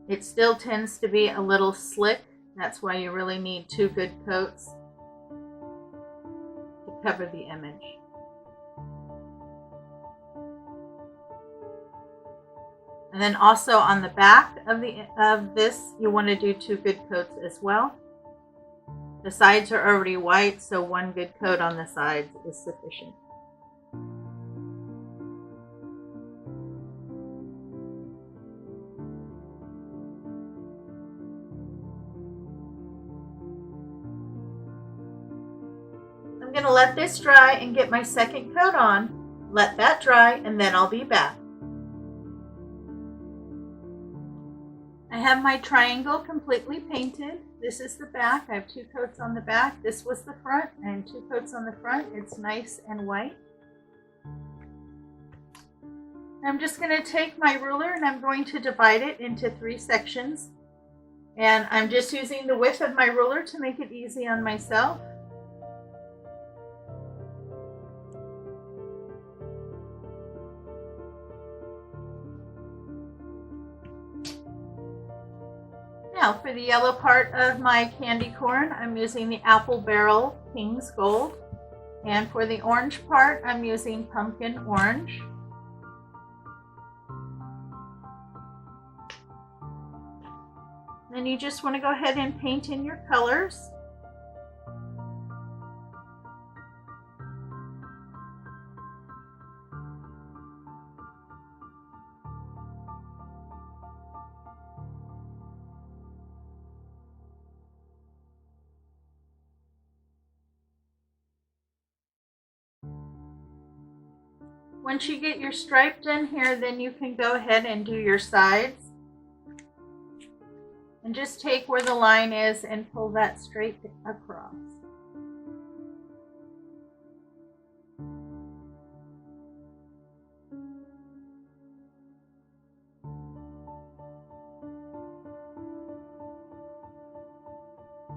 It still tends to be a little slick. That's why you really need 2 good coats to cover the image. And then also on the back of this, you want to do 2 good coats as well. The sides are already white, so 1 good coat on the sides is sufficient. I'm going to let this dry and get my second coat on. Let that dry, and then I'll be back. I have my triangle completely painted. This is the back. I have 2 coats on the back. This was the front and 2 coats on the front. It's nice and white. I'm just going to take my ruler and I'm going to divide it into 3 sections. And I'm just using the width of my ruler to make it easy on myself. Now for the yellow part of my candy corn, I'm using the Apple Barrel King's Gold. And for the orange part, I'm using Pumpkin Orange. Then you just want to go ahead and paint in your colors. Once you get your stripe done here, then you can go ahead and do your sides. And just take where the line is and pull that straight across.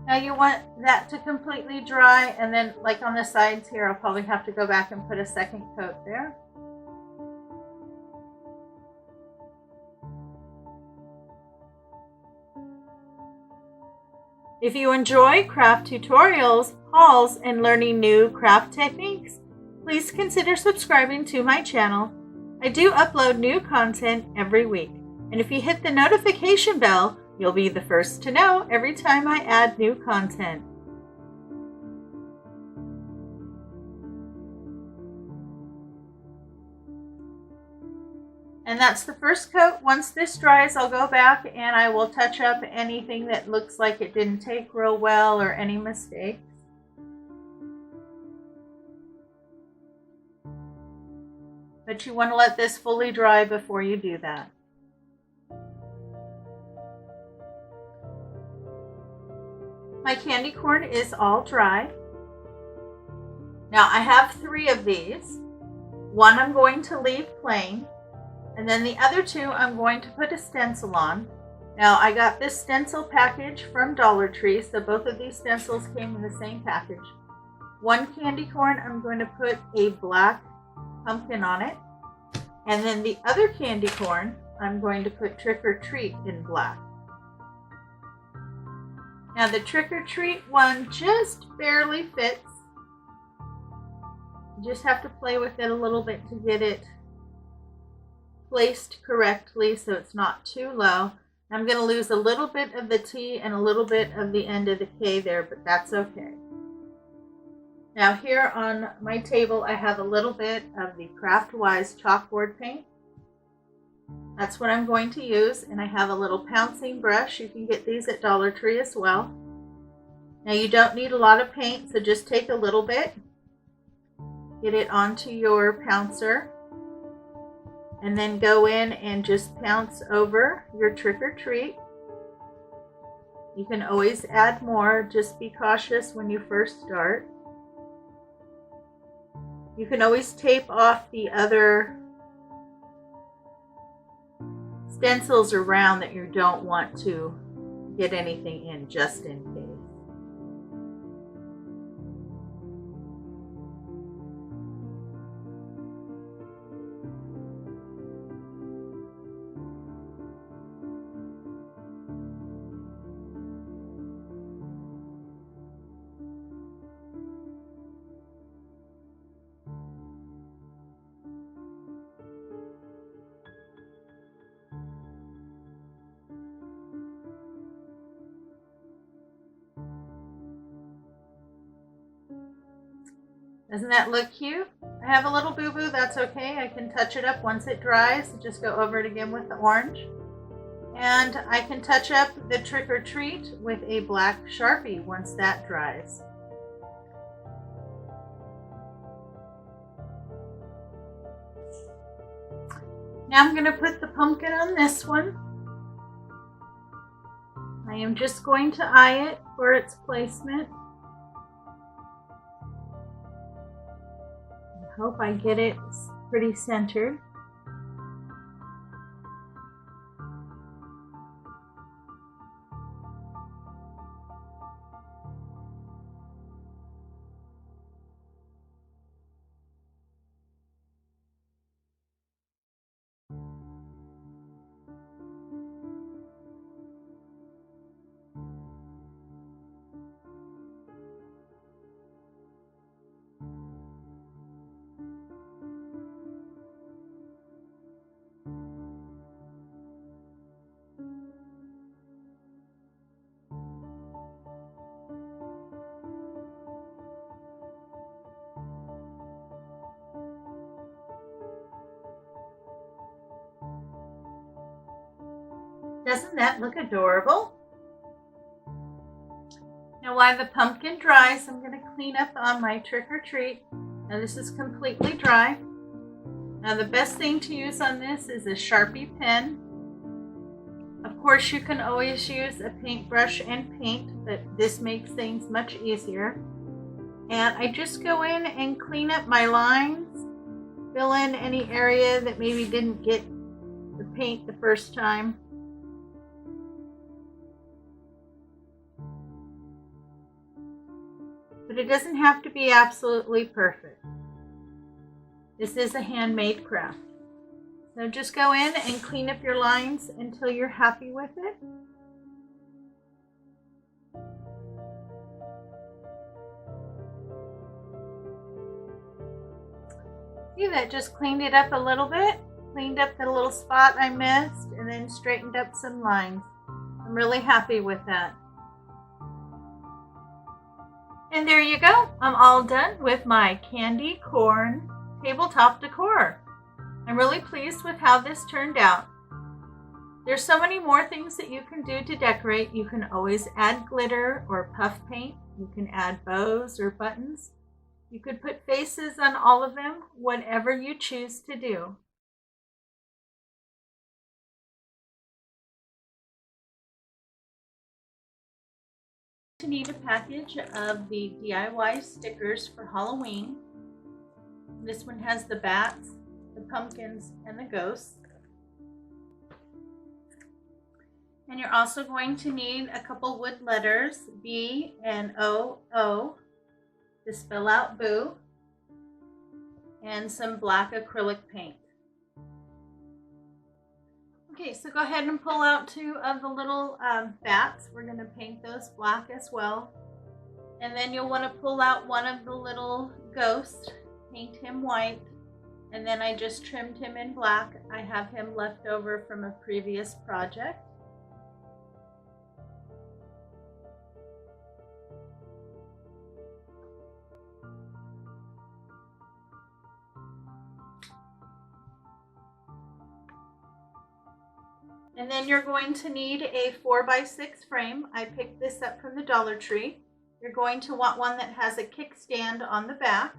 Now you want that to completely dry, and then like on the sides here, I'll probably have to go back and put a second coat there. If you enjoy craft tutorials, hauls, and learning new craft techniques, please consider subscribing to my channel. I do upload new content every week, and if you hit the notification bell, you'll be the first to know every time I add new content. And that's the first coat. Once this dries, I'll go back and I will touch up anything that looks like it didn't take real well or any mistakes. But you want to let this fully dry before you do that. My candy corn is all dry. Now I have 3 of these. One I'm going to leave plain. And then the other 2 I'm going to put a stencil on. Now I got this stencil package from Dollar Tree, so both of these stencils came in the same package. One candy corn, I'm going to put a black pumpkin on it. And then the other candy corn, I'm going to put Trick or Treat in black. Now the Trick or Treat one just barely fits. You just have to play with it a little bit to get it placed correctly so it's not too low. I'm going to lose a little bit of the T and a little bit of the end of the K there, but that's okay. Now here on my table I have a little bit of the DIYS chalkboard paint. That's what I'm going to use, and I have a little pouncing brush. You can get these at Dollar Tree as well. Now you don't need a lot of paint, so just take a little bit, get it onto your pouncer, and then go in and just pounce over your Trick or Treat. You can always add more, just be cautious when you first start. You can always tape off the other stencils around that you don't want to get anything in, just in case. Doesn't that look cute? I have a little boo-boo, that's okay. I can touch it up once it dries. Just go over it again with the orange. And I can touch up the Trick or Treat with a black Sharpie once that dries. Now I'm going to put the pumpkin on this one. am just going to eye it for its placement. I hope I get it pretty centered. Doesn't that look adorable? Now while the pumpkin dries, I'm going to clean up on my trick or treat. Now this is completely dry. Now the best thing to use on this is a Sharpie pen. Of course you can always use a paintbrush and paint, but this makes things much easier. And I just go in and clean up my lines, fill in any area that maybe didn't get the paint the first time. But it doesn't have to be absolutely perfect. This is a handmade craft. So just go in and clean up your lines until you're happy with it. See, that just cleaned it up a little bit. Cleaned up the little spot I missed and then straightened up some lines. I'm really happy with that. And there you go. I'm all done with my candy corn tabletop decor. I'm really pleased with how this turned out. There's so many more things that you can do to decorate. You can always add glitter or puff paint. You can add bows or buttons. You could put faces on all of them, whatever you choose to do. To need a package of the DIY stickers for Halloween. This one has the bats, the pumpkins, and the ghosts. And you're also going to need a couple wood letters, B and O, to spell out boo, and some black acrylic paint. Okay, so go ahead and pull out two of the little bats. We're going to paint those black as well. And then you'll want to pull out one of the little ghosts, paint him white, and then I just trimmed him in black. I have him left over from a previous project. And then you're going to need a 4x6 frame. I picked this up from the Dollar Tree. You're going to want one that has a kickstand on the back.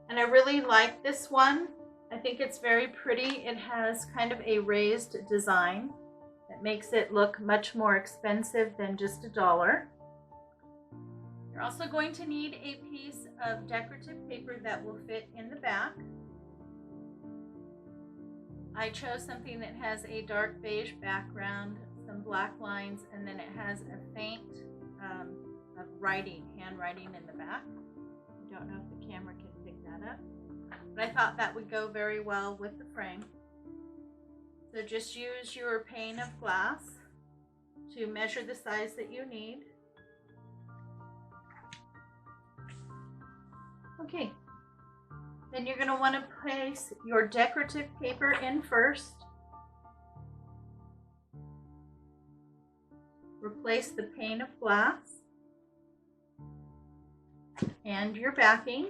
And I really like this one. I think it's very pretty. It has kind of a raised design that makes it look much more expensive than just $1. You're also going to need a piece of decorative paper that will fit in the back. I chose something that has a dark beige background, some black lines, and then it has a faint of handwriting in the back. I don't know if the camera can pick that up, but I thought that would go very well with the frame. So just use your pane of glass to measure the size that you need. Okay. Then you're going to want to place your decorative paper in first. Replace the pane of glass and your backing.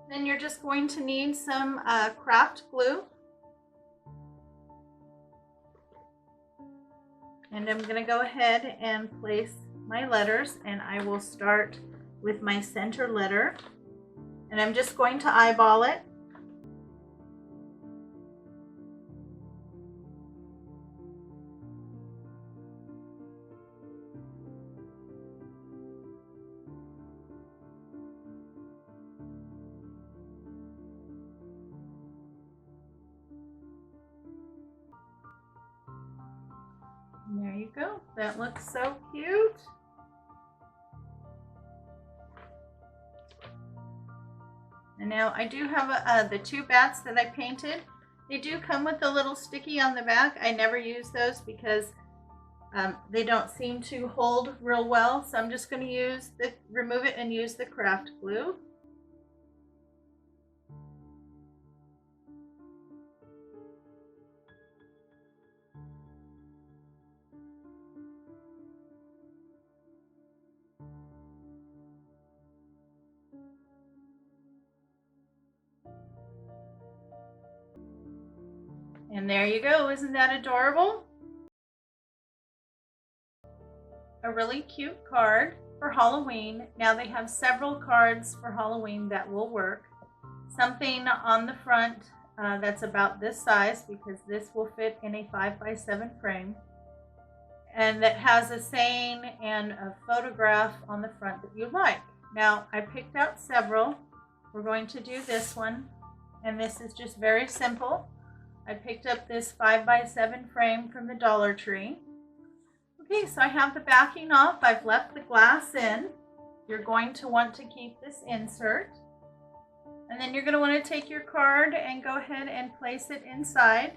Then you're just going to need some craft glue. And I'm going to go ahead and place my letters, and I will start with my center letter. And I'm just going to eyeball it. you go. That looks so cute. And now I do have the two bats that I painted. They do come with a little sticky on the back. I never use those because they don't seem to hold real well. So I'm just going to remove it and use the craft glue. And there you go. Isn't that adorable? A really cute card for Halloween. Now they have several cards for Halloween that will work. Something on the front that's about this size, because this will fit in a 5x7 frame. And that has a saying and a photograph on the front that you like. Now I picked out several. We're going to do this one. And this is just very simple. I picked up this 5x7 frame from the Dollar Tree. Okay, so I have the backing off. I've left the glass in. You're going to want to keep this insert. And then you're going to want to take your card and go ahead and place it inside.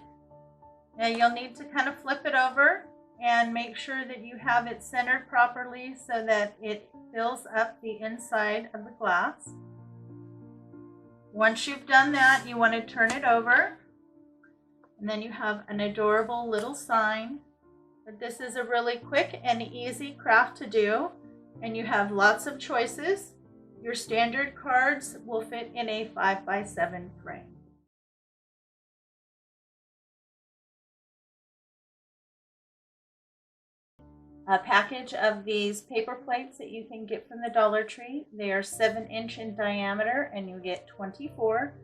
Now you'll need to kind of flip it over and make sure that you have it centered properly so that it fills up the inside of the glass. Once you've done that, you want to turn it over. And then you have an adorable little sign. But this is a really quick and easy craft to do, and you have lots of choices. Your standard cards will fit in a 5x7 frame. A package of these paper plates that you can get from the Dollar Tree. They are 7" in diameter, and you get 24,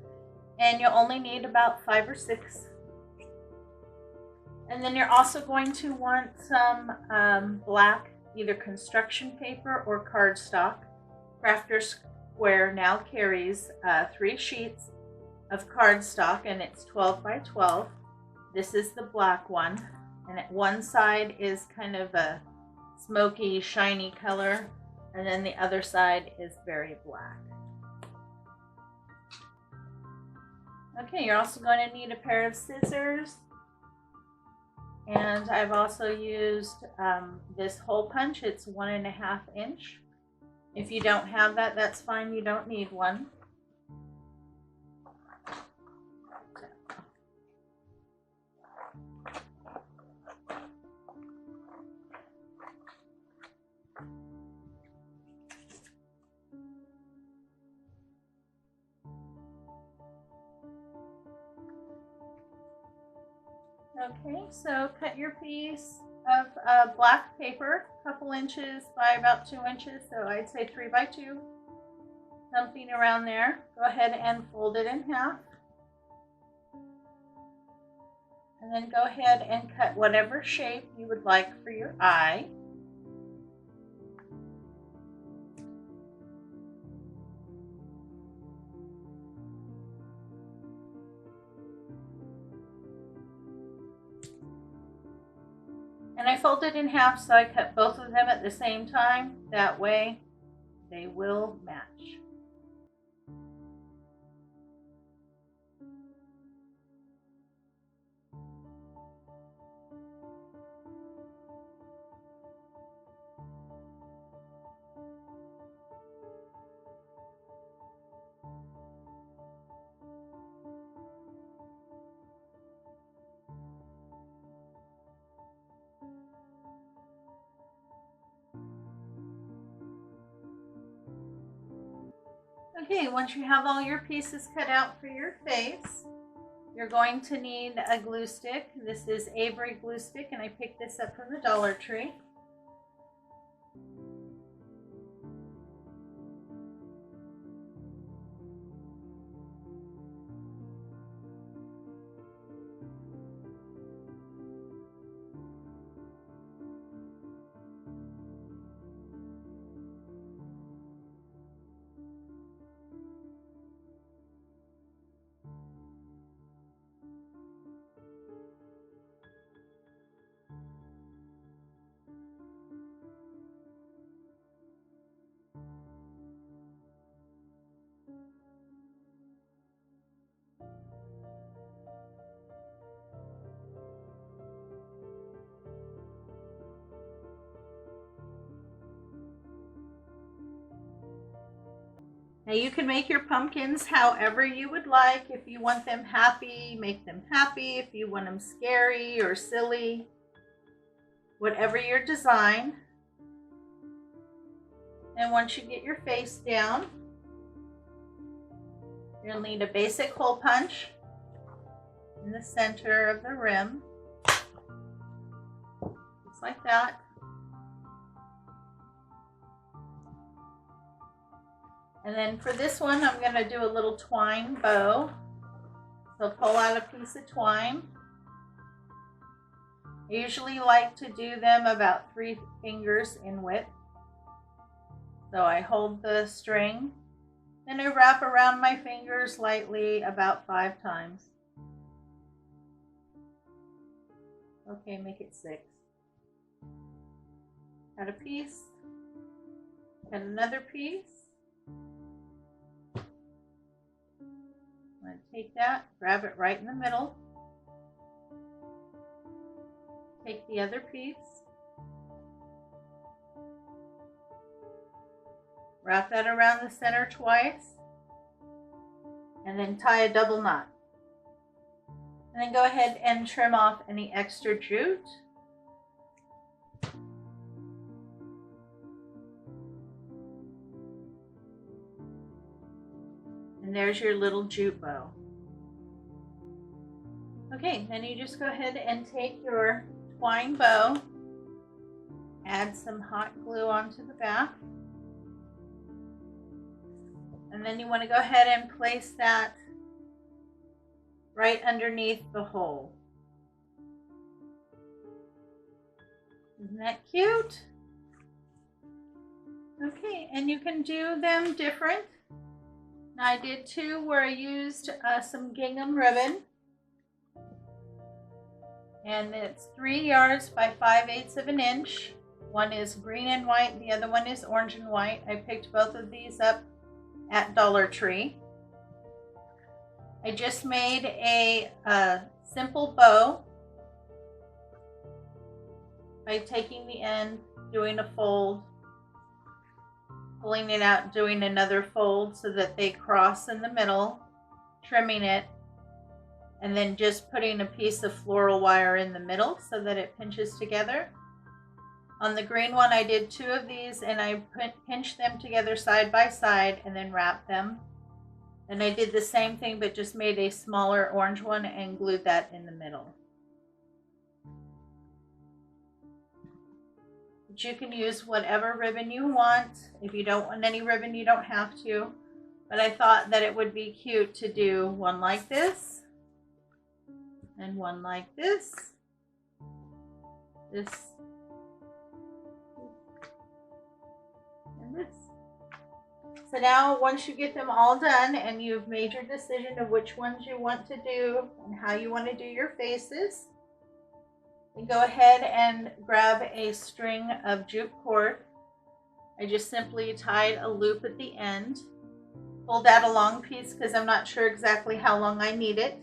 and you'll only need about 5 or 6. And then you're also going to want some black, either construction paper or cardstock. Crafter Square now carries 3 sheets of cardstock, and it's 12 by 12. This is the black one, and at one side is kind of a smoky, shiny color, and then the other side is very black. Okay, you're also going to need a pair of scissors. And I've also used this hole punch. It's 1.5 inch. If you don't have that, that's fine. You don't need one. Okay, so cut your piece of black paper, a couple inches by about 2 inches, so I'd say 3 by 2, something around there. Go ahead and fold it in half. And then go ahead and cut whatever shape you would like for your eye. And I folded in half, so I cut both of them at the same time. That way they will match. Okay, once you have all your pieces cut out for your face, you're going to need a glue stick. This is Avery glue stick, and I picked this up from the Dollar Tree. Now you can make your pumpkins however you would like. If you want them happy, make them happy. If you want them scary or silly, whatever your design. And once you get your face down, you'll need a basic hole punch in the center of the rim, just like that. And then for this one, I'm going to do a little twine bow. So pull out a piece of twine. I usually like to do them about 3 fingers in width. So I hold the string, then I wrap around my fingers lightly about 5 times. Okay, make it 6. Got a piece, got another piece. I'm going to take that, grab it right in the middle. Take the other piece. Wrap that around the center twice. And then tie a double knot. And then go ahead and trim off any extra jute. And there's your little jute bow. Okay, then you just go ahead and take your twine bow, add some hot glue onto the back, and then you want to go ahead and place that right underneath the hole. Isn't that cute? Okay, and you can do them different. Now I did 2 where I used some gingham ribbon, and it's 3 yards by 5/8 of an inch. One is green and white, the other one is orange and white. I picked both of these up at Dollar Tree. I just made a simple bow by taking the end, doing a fold, pulling it out, doing another fold so that they cross in the middle, trimming it, and then just putting a piece of floral wire in the middle so that it pinches together. On the green one, I did 2 of these and I pinched them together side by side and then wrapped them. And I did the same thing but just made a smaller orange one and glued that in the middle. But you can use whatever ribbon you want. If you don't want any ribbon, you don't have to. But I thought that it would be cute to do one like this and one like this, this, and this. So now once you get them all done and you've made your decision of which ones you want to do and how you want to do your faces, then go ahead and grab a string of jute cord. I just simply tied a loop at the end. Pulled out a long piece because I'm not sure exactly how long I need it.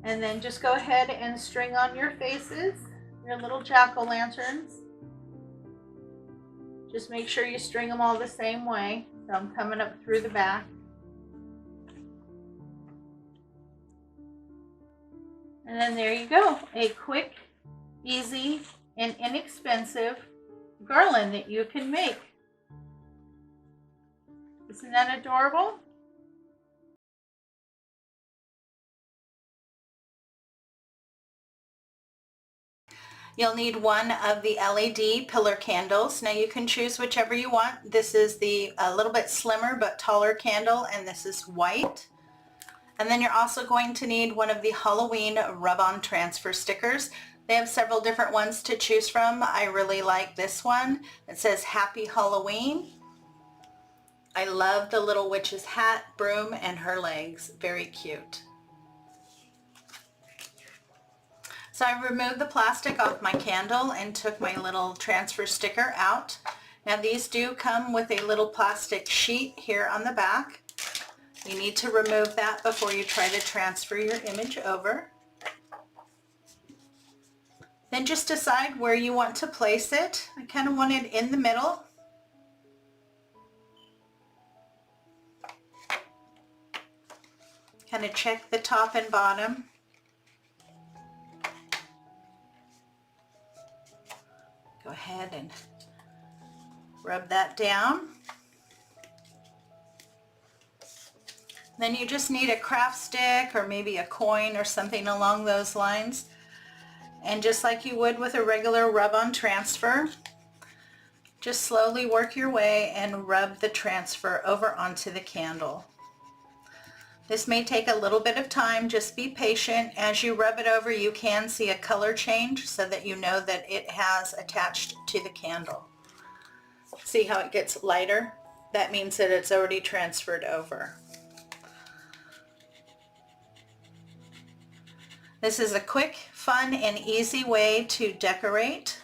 And then just go ahead and string on your faces, your little jack-o'-lanterns. Just make sure you string them all the same way. So I'm coming up through the back. And then there you go, a quick, easy, and inexpensive garland that you can make. Isn't that adorable? You'll need one of the LED pillar candles. Now you can choose whichever you want. This is the a little bit slimmer but taller candle, and this is white. And then you're also going to need one of the Halloween rub-on transfer stickers. They have several different ones to choose from. I really like this one. It says Happy Halloween. I love the little witch's hat, broom, and her legs. Very cute. So I removed the plastic off my candle and took my little transfer sticker out. Now these do come with a little plastic sheet here on the back. You need to remove that before you try to transfer your image over. Then just decide where you want to place it. I kind of want it in the middle. Kind of check the top and bottom. Go ahead and rub that down. Then you just need a craft stick or maybe a coin or something along those lines. And just like you would with a regular rub-on transfer, just slowly work your way and rub the transfer over onto the candle. This may take a little bit of time. Just be patient. As you rub it over, you can see a color change so that you know that it has attached to the candle. See how it gets lighter? That means that it's already transferred over. This is a quick, fun, and easy way to decorate.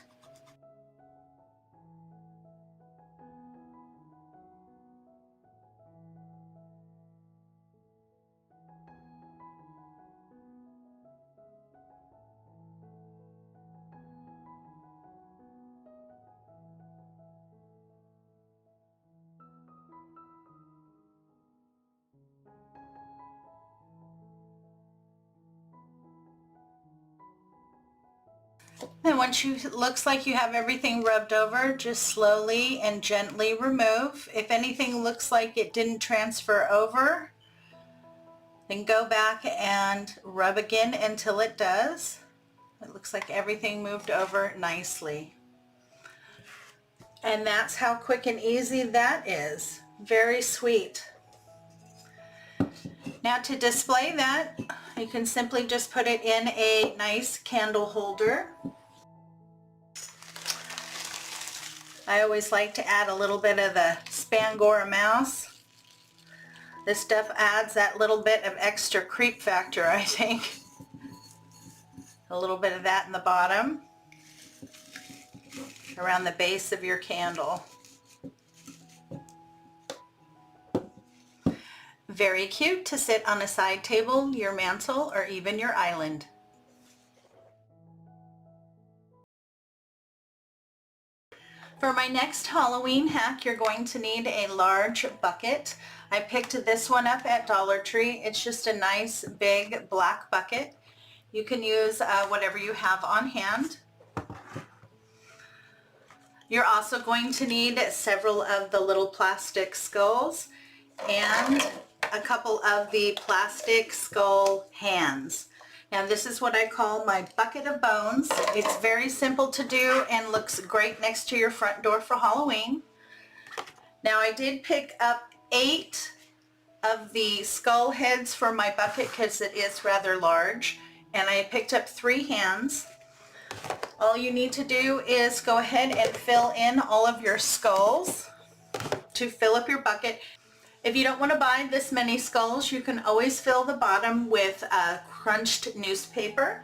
And once it looks like you have everything rubbed over, just slowly and gently remove. If anything looks like it didn't transfer over, then go back and rub again until it does. It looks like everything moved over nicely. And that's how quick and easy that is. Very sweet. Now to display that, you can simply just put it in a nice candle holder. I always like to add a little bit of the Spangora mouse. This stuff adds that little bit of extra creep factor, I think. A little bit of that in the bottom, around the base of your candle. Very cute to sit on a side table, your mantle, or even your island. For my next Halloween hack, you're going to need a large bucket. I picked this one up at Dollar Tree. It's just a nice big black bucket. You can use whatever you have on hand. You're also going to need several of the little plastic skulls and a couple of the plastic skull hands. Now this is what I call my bucket of bones. It's very simple to do and looks great next to your front door for Halloween. Now I did pick up 8 of the skull heads for my bucket because it is rather large, and I picked up 3 hands. All you need to do is go ahead and fill in all of your skulls to fill up your bucket. If you don't want to buy this many skulls, you can always fill the bottom with crunched newspaper.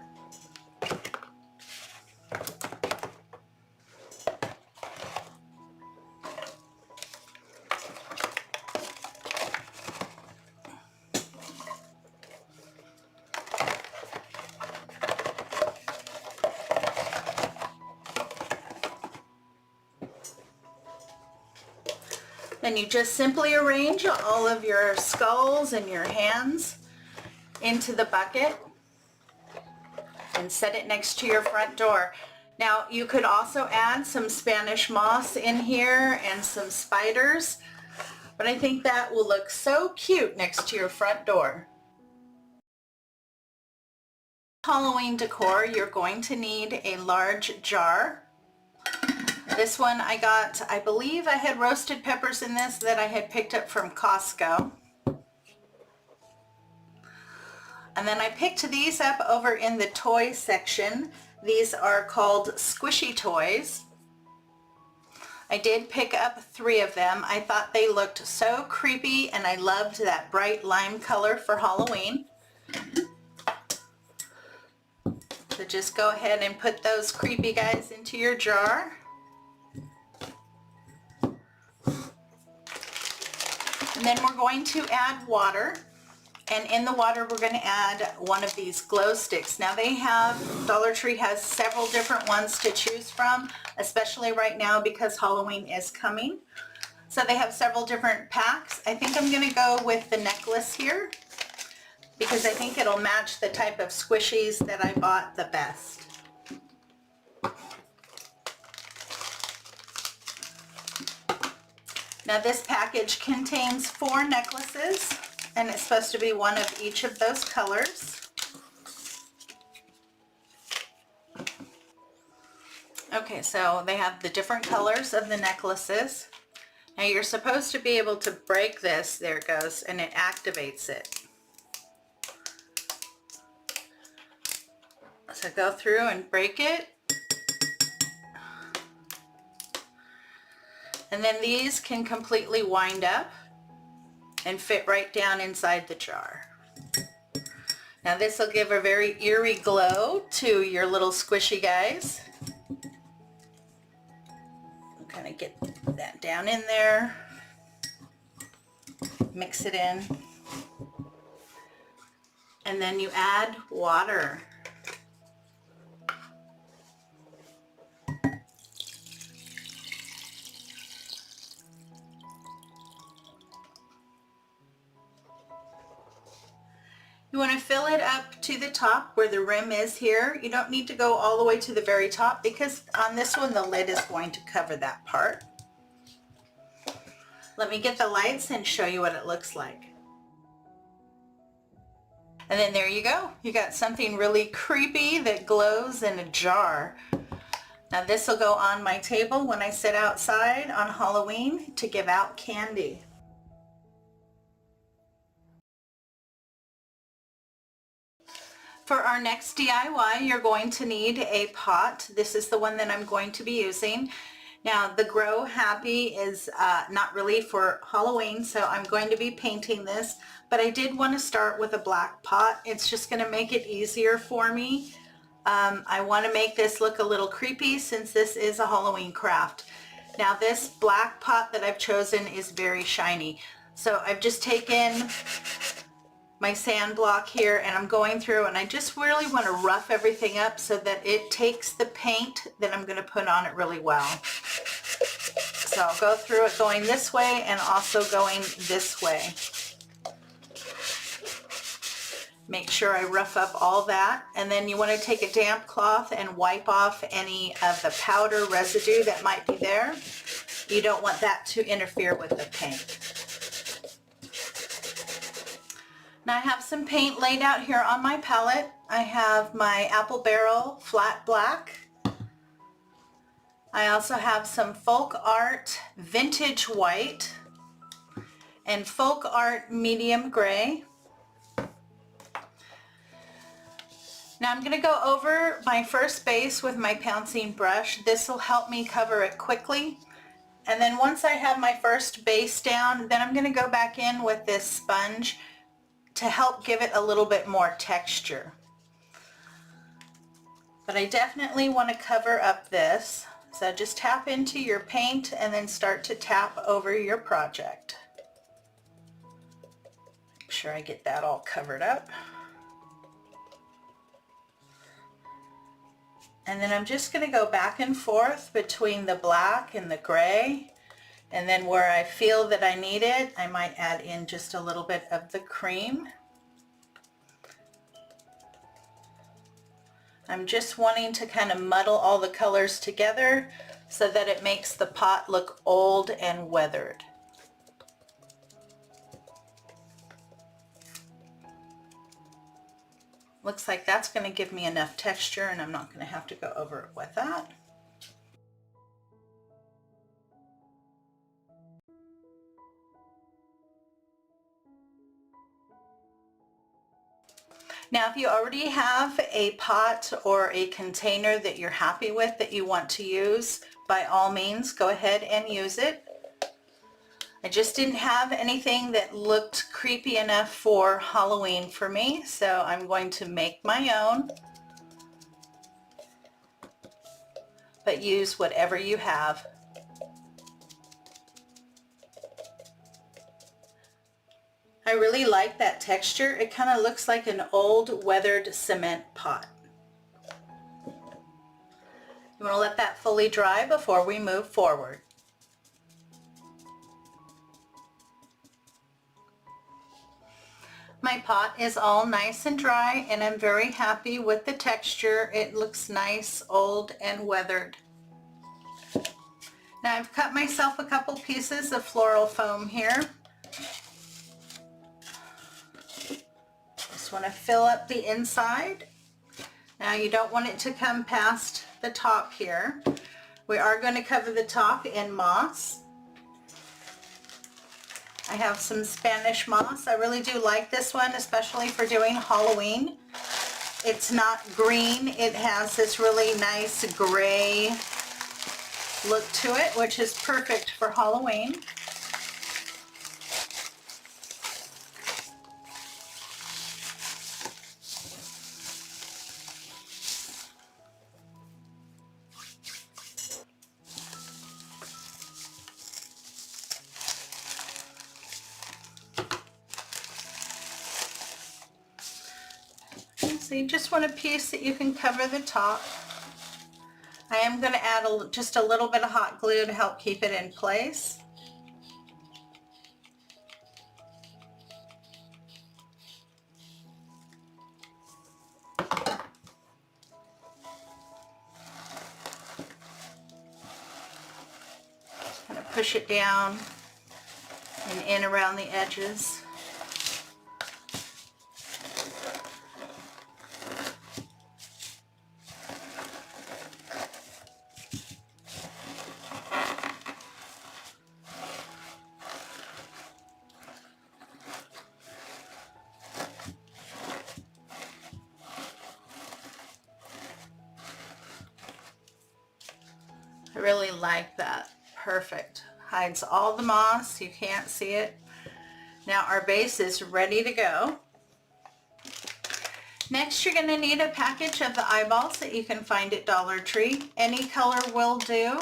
Then you just simply arrange all of your skulls and your hands into the bucket and set it next to your front door. Now you could also add some Spanish moss in here and some spiders, but I think that will look so cute next to your front door. Halloween decor, you're going to need a large jar. This one I got, I believe I had roasted peppers in this that I had picked up from Costco. And then I picked these up over in the toy section. These are called squishy toys. I did pick up 3 of them. I thought they looked so creepy and I loved that bright lime color for Halloween. So just go ahead and put those creepy guys into your jar. And then we're going to add water, and in the water we're going to add one of these glow sticks. Now Dollar Tree has several different ones to choose from, especially right now because Halloween is coming. So they have several different packs. I think I'm going to go with the necklace here. because I think it'll match the type of squishies that I bought the best. Now this package contains 4 necklaces, and it's supposed to be one of each of those colors. Okay, so they have the different colors of the necklaces. Now you're supposed to be able to break this, there it goes, and it activates it. So go through and break it. And then these can completely wind up and fit right down inside the jar. Now this will give a very eerie glow to your little squishy guys. I'll kind of get that down in there, mix it in, and then you add water. You want to fill it up to the top where the rim is here. You don't need to go all the way to the very top because on this one the lid is going to cover that part. Let me get the lights and show you what it looks like. And then there you go. You got something really creepy that glows in a jar. Now this will go on my table when I sit outside on Halloween to give out candy. For our next DIY, you're going to need a pot. This is the one that I'm going to be using. Now the Grow Happy is not really for Halloween, so I'm going to be painting this, but I did want to start with a black pot. It's just going to make it easier for me. I want to make this look a little creepy since this is a Halloween craft. Now this black pot that I've chosen is very shiny. So I've just taken my sand block here and I'm going through and I just really want to rough everything up so that it takes the paint that I'm going to put on it really well. So I'll go through it going this way and also going this way. Make sure I rough up all that, and then you want to take a damp cloth and wipe off any of the powder residue that might be there. You don't want that to interfere with the paint. Now I have some paint laid out here on my palette. I have my Apple Barrel Flat Black. I also have some Folk Art Vintage White and Folk Art Medium Gray. Now I'm going to go over my first base with my pouncing brush. This will help me cover it quickly. And then once I have my first base down, then I'm going to go back in with this sponge to help give it a little bit more texture. But I definitely want to cover up this. So just tap into your paint and then start to tap over your project. Make sure I get that all covered up. And then I'm just going to go back and forth between the black and the gray. And then where I feel that I need it, I might add in just a little bit of the cream. I'm just wanting to kind of muddle all the colors together so that it makes the pot look old and weathered. Looks like that's going to give me enough texture and I'm not going to have to go over it with that. Now if you already have a pot or a container that you're happy with that you want to use, by all means go ahead and use it. I just didn't have anything that looked creepy enough for Halloween for me, so I'm going to make my own. But use whatever you have. I really like that texture. It kind of looks like an old weathered cement pot. You want to let that fully dry before we move forward. My pot is all nice and dry, and I'm very happy with the texture. It looks nice, old, and weathered. Now I've cut myself a couple pieces of floral foam here. Just want to fill up the inside. Now you don't want it to come past the top here. We are going to cover the top in moss. I have some Spanish moss. I really do like this one, especially for doing Halloween. It's not green. It has this really nice gray look to it, which is perfect for Halloween. So you just want a piece that you can cover the top. I am going to add just a little bit of hot glue to help keep it in place. Kind of push it down and in around the edges. I really like that. Perfect. Hides all the moss. You can't see it. Now our base is ready to go. Next, you're going to need a package of the eyeballs that you can find at Dollar Tree. Any color will do.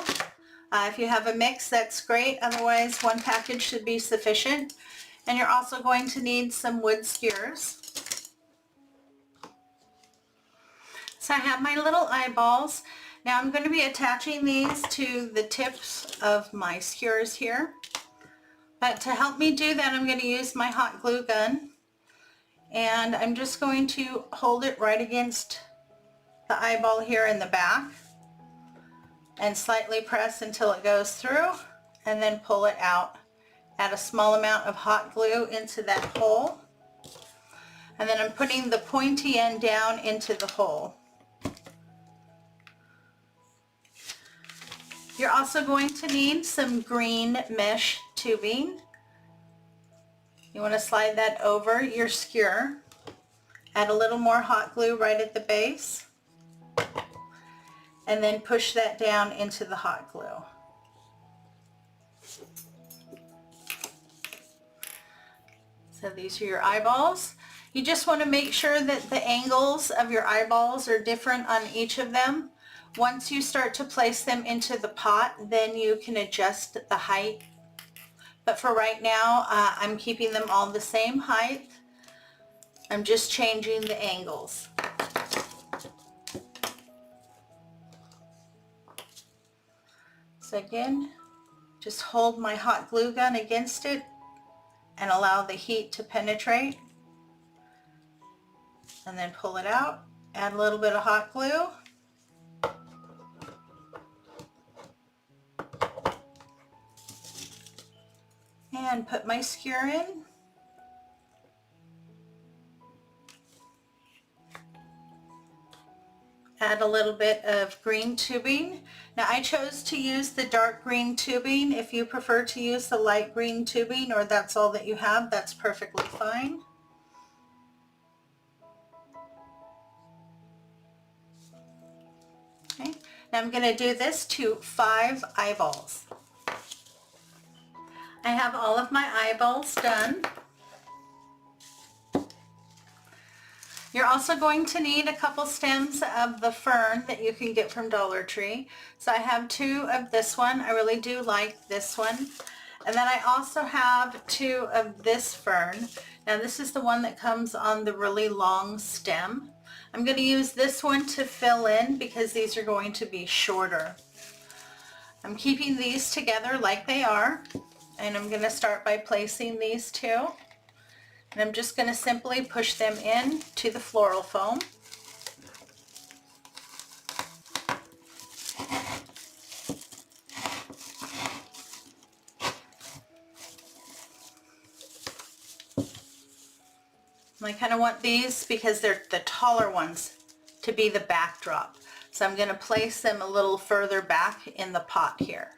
If you have a mix, that's great. Otherwise, one package should be sufficient. And you're also going to need some wood skewers. So I have my little eyeballs. Now I'm going to be attaching these to the tips of my skewers here. But to help me do that, I'm going to use my hot glue gun. And I'm just going to hold it right against the eyeball here in the back and slightly press until it goes through, and then pull it out. Add a small amount of hot glue into that hole. And then I'm putting the pointy end down into the hole. You're also going to need some green mesh tubing. You want to slide that over your skewer. Add a little more hot glue right at the base. And then push that down into the hot glue. So these are your eyeballs. You just want to make sure that the angles of your eyeballs are different on each of them. Once you start to place them into the pot, then you can adjust the height. But for right now, I'm keeping them all the same height. I'm just changing the angles. So again, just hold my hot glue gun against it and allow the heat to penetrate. And then pull it out. Add a little bit of hot glue. And put my skewer in. Add a little bit of green tubing. Now I chose to use the dark green tubing. If you prefer to use the light green tubing, or that's all that you have, that's perfectly fine. Okay. Now I'm going to do this to 5 eyeballs. I have all of my eyeballs done. You're also going to need a couple stems of the fern that you can get from Dollar Tree. So I have 2 of this one. I really do like this one. And then I also have 2 of this fern. Now this is the one that comes on the really long stem. I'm going to use this one to fill in because these are going to be shorter. I'm keeping these together like they are. And I'm going to start by placing these 2. And I'm just going to simply push them in to the floral foam. And I kind of want these, because they're the taller ones, to be the backdrop. So I'm going to place them a little further back in the pot here.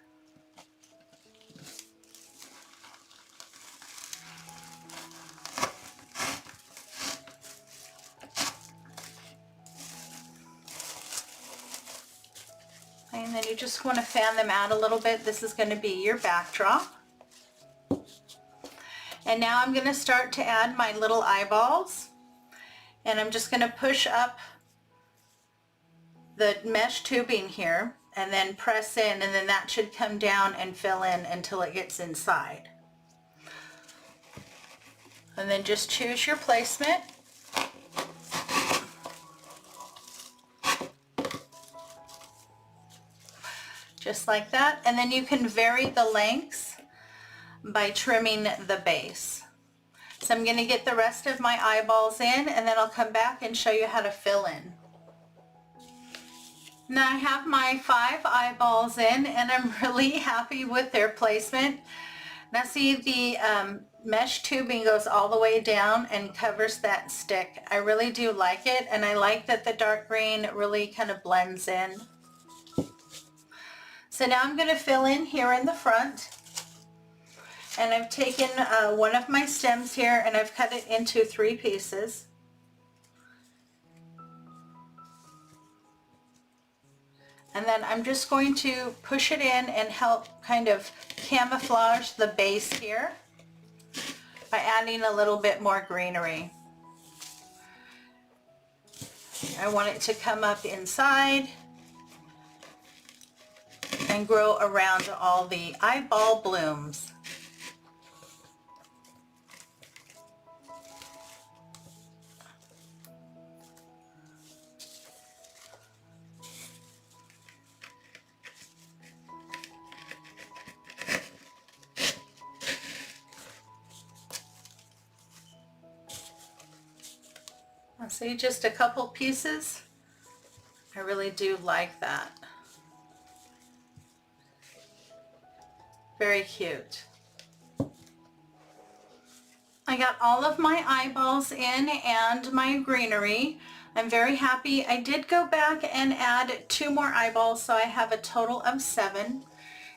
And then you just want to fan them out a little bit. This is going to be your backdrop. And now I'm going to start to add my little eyeballs. And I'm just going to push up the mesh tubing here and then press in, and then that should come down and fill in until it gets inside. And then just choose your placement. Just like that. And then you can vary the lengths by trimming the base. So I'm going to get the rest of my eyeballs in, and then I'll come back and show you how to fill in. Now I have my 5 eyeballs in, and I'm really happy with their placement. Now see, the mesh tubing goes all the way down and covers that stick. I really do like it, and I like that the dark green really kind of blends in. So now I'm going to fill in here in the front, and I've taken one of my stems here and I've cut it into 3 pieces. And then I'm just going to push it in and help kind of camouflage the base here by adding a little bit more greenery. I want it to come up inside and grow around all the eyeball blooms. See, just a couple pieces. I really do like that. Very cute. I got all of my eyeballs in and my greenery. I'm very happy. I did go back and add 2 more eyeballs, so I have a total of 7.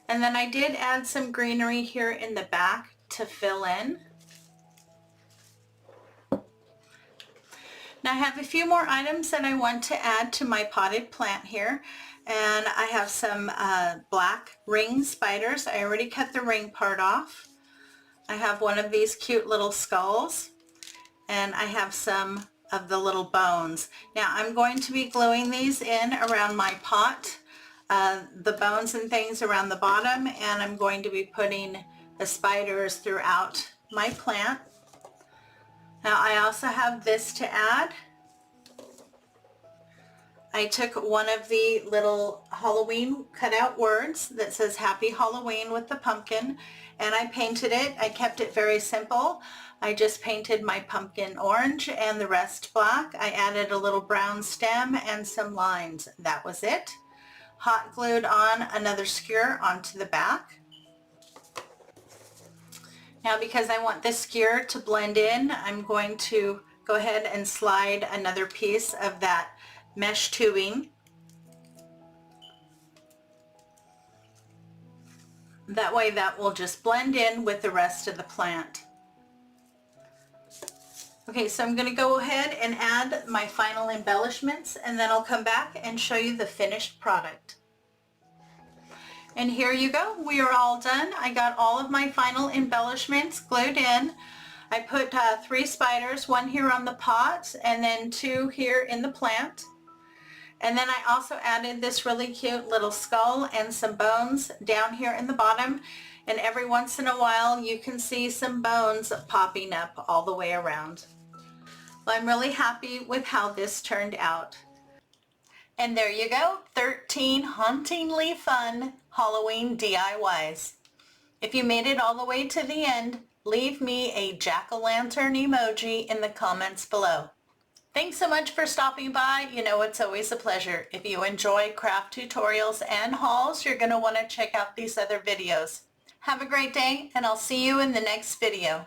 And then I did add some greenery here in the back to fill in. Now I have a few more items that I want to add to my potted plant here, and I have some black ring spiders. I already cut the ring part off. I have one of these cute little skulls, and I have some of the little bones. Now I'm going to be gluing these in around my pot, the bones and things around the bottom, and I'm going to be putting the spiders throughout my plant. Now I also have this to add. I took one of the little Halloween cutout words that says Happy Halloween with the pumpkin, and I painted it. I kept it very simple. I just painted my pumpkin orange and the rest black. I added a little brown stem and some lines. That was it. Hot glued on another skewer onto the back. Now because I want this skewer to blend in, I'm going to go ahead and slide another piece of that mesh tubing. That way that will just blend in with the rest of the plant. Okay, so I'm going to go ahead and add my final embellishments, and then I'll come back and show you the finished product. And here you go, we are all done. I got all of my final embellishments glued in. I put 3 spiders, 1 here on the pot and then 2 here in the plant. And then I also added this really cute little skull and some bones down here in the bottom. And every once in a while you can see some bones popping up all the way around. Well, I'm really happy with how this turned out. And there you go, 13 hauntingly fun Halloween DIYs. If you made it all the way to the end, leave me a jack-o'-lantern emoji in the comments below. Thanks so much for stopping by. You know, it's always a pleasure. If you enjoy craft tutorials and hauls, you're going to want to check out these other videos. Have a great day, and I'll see you in the next video.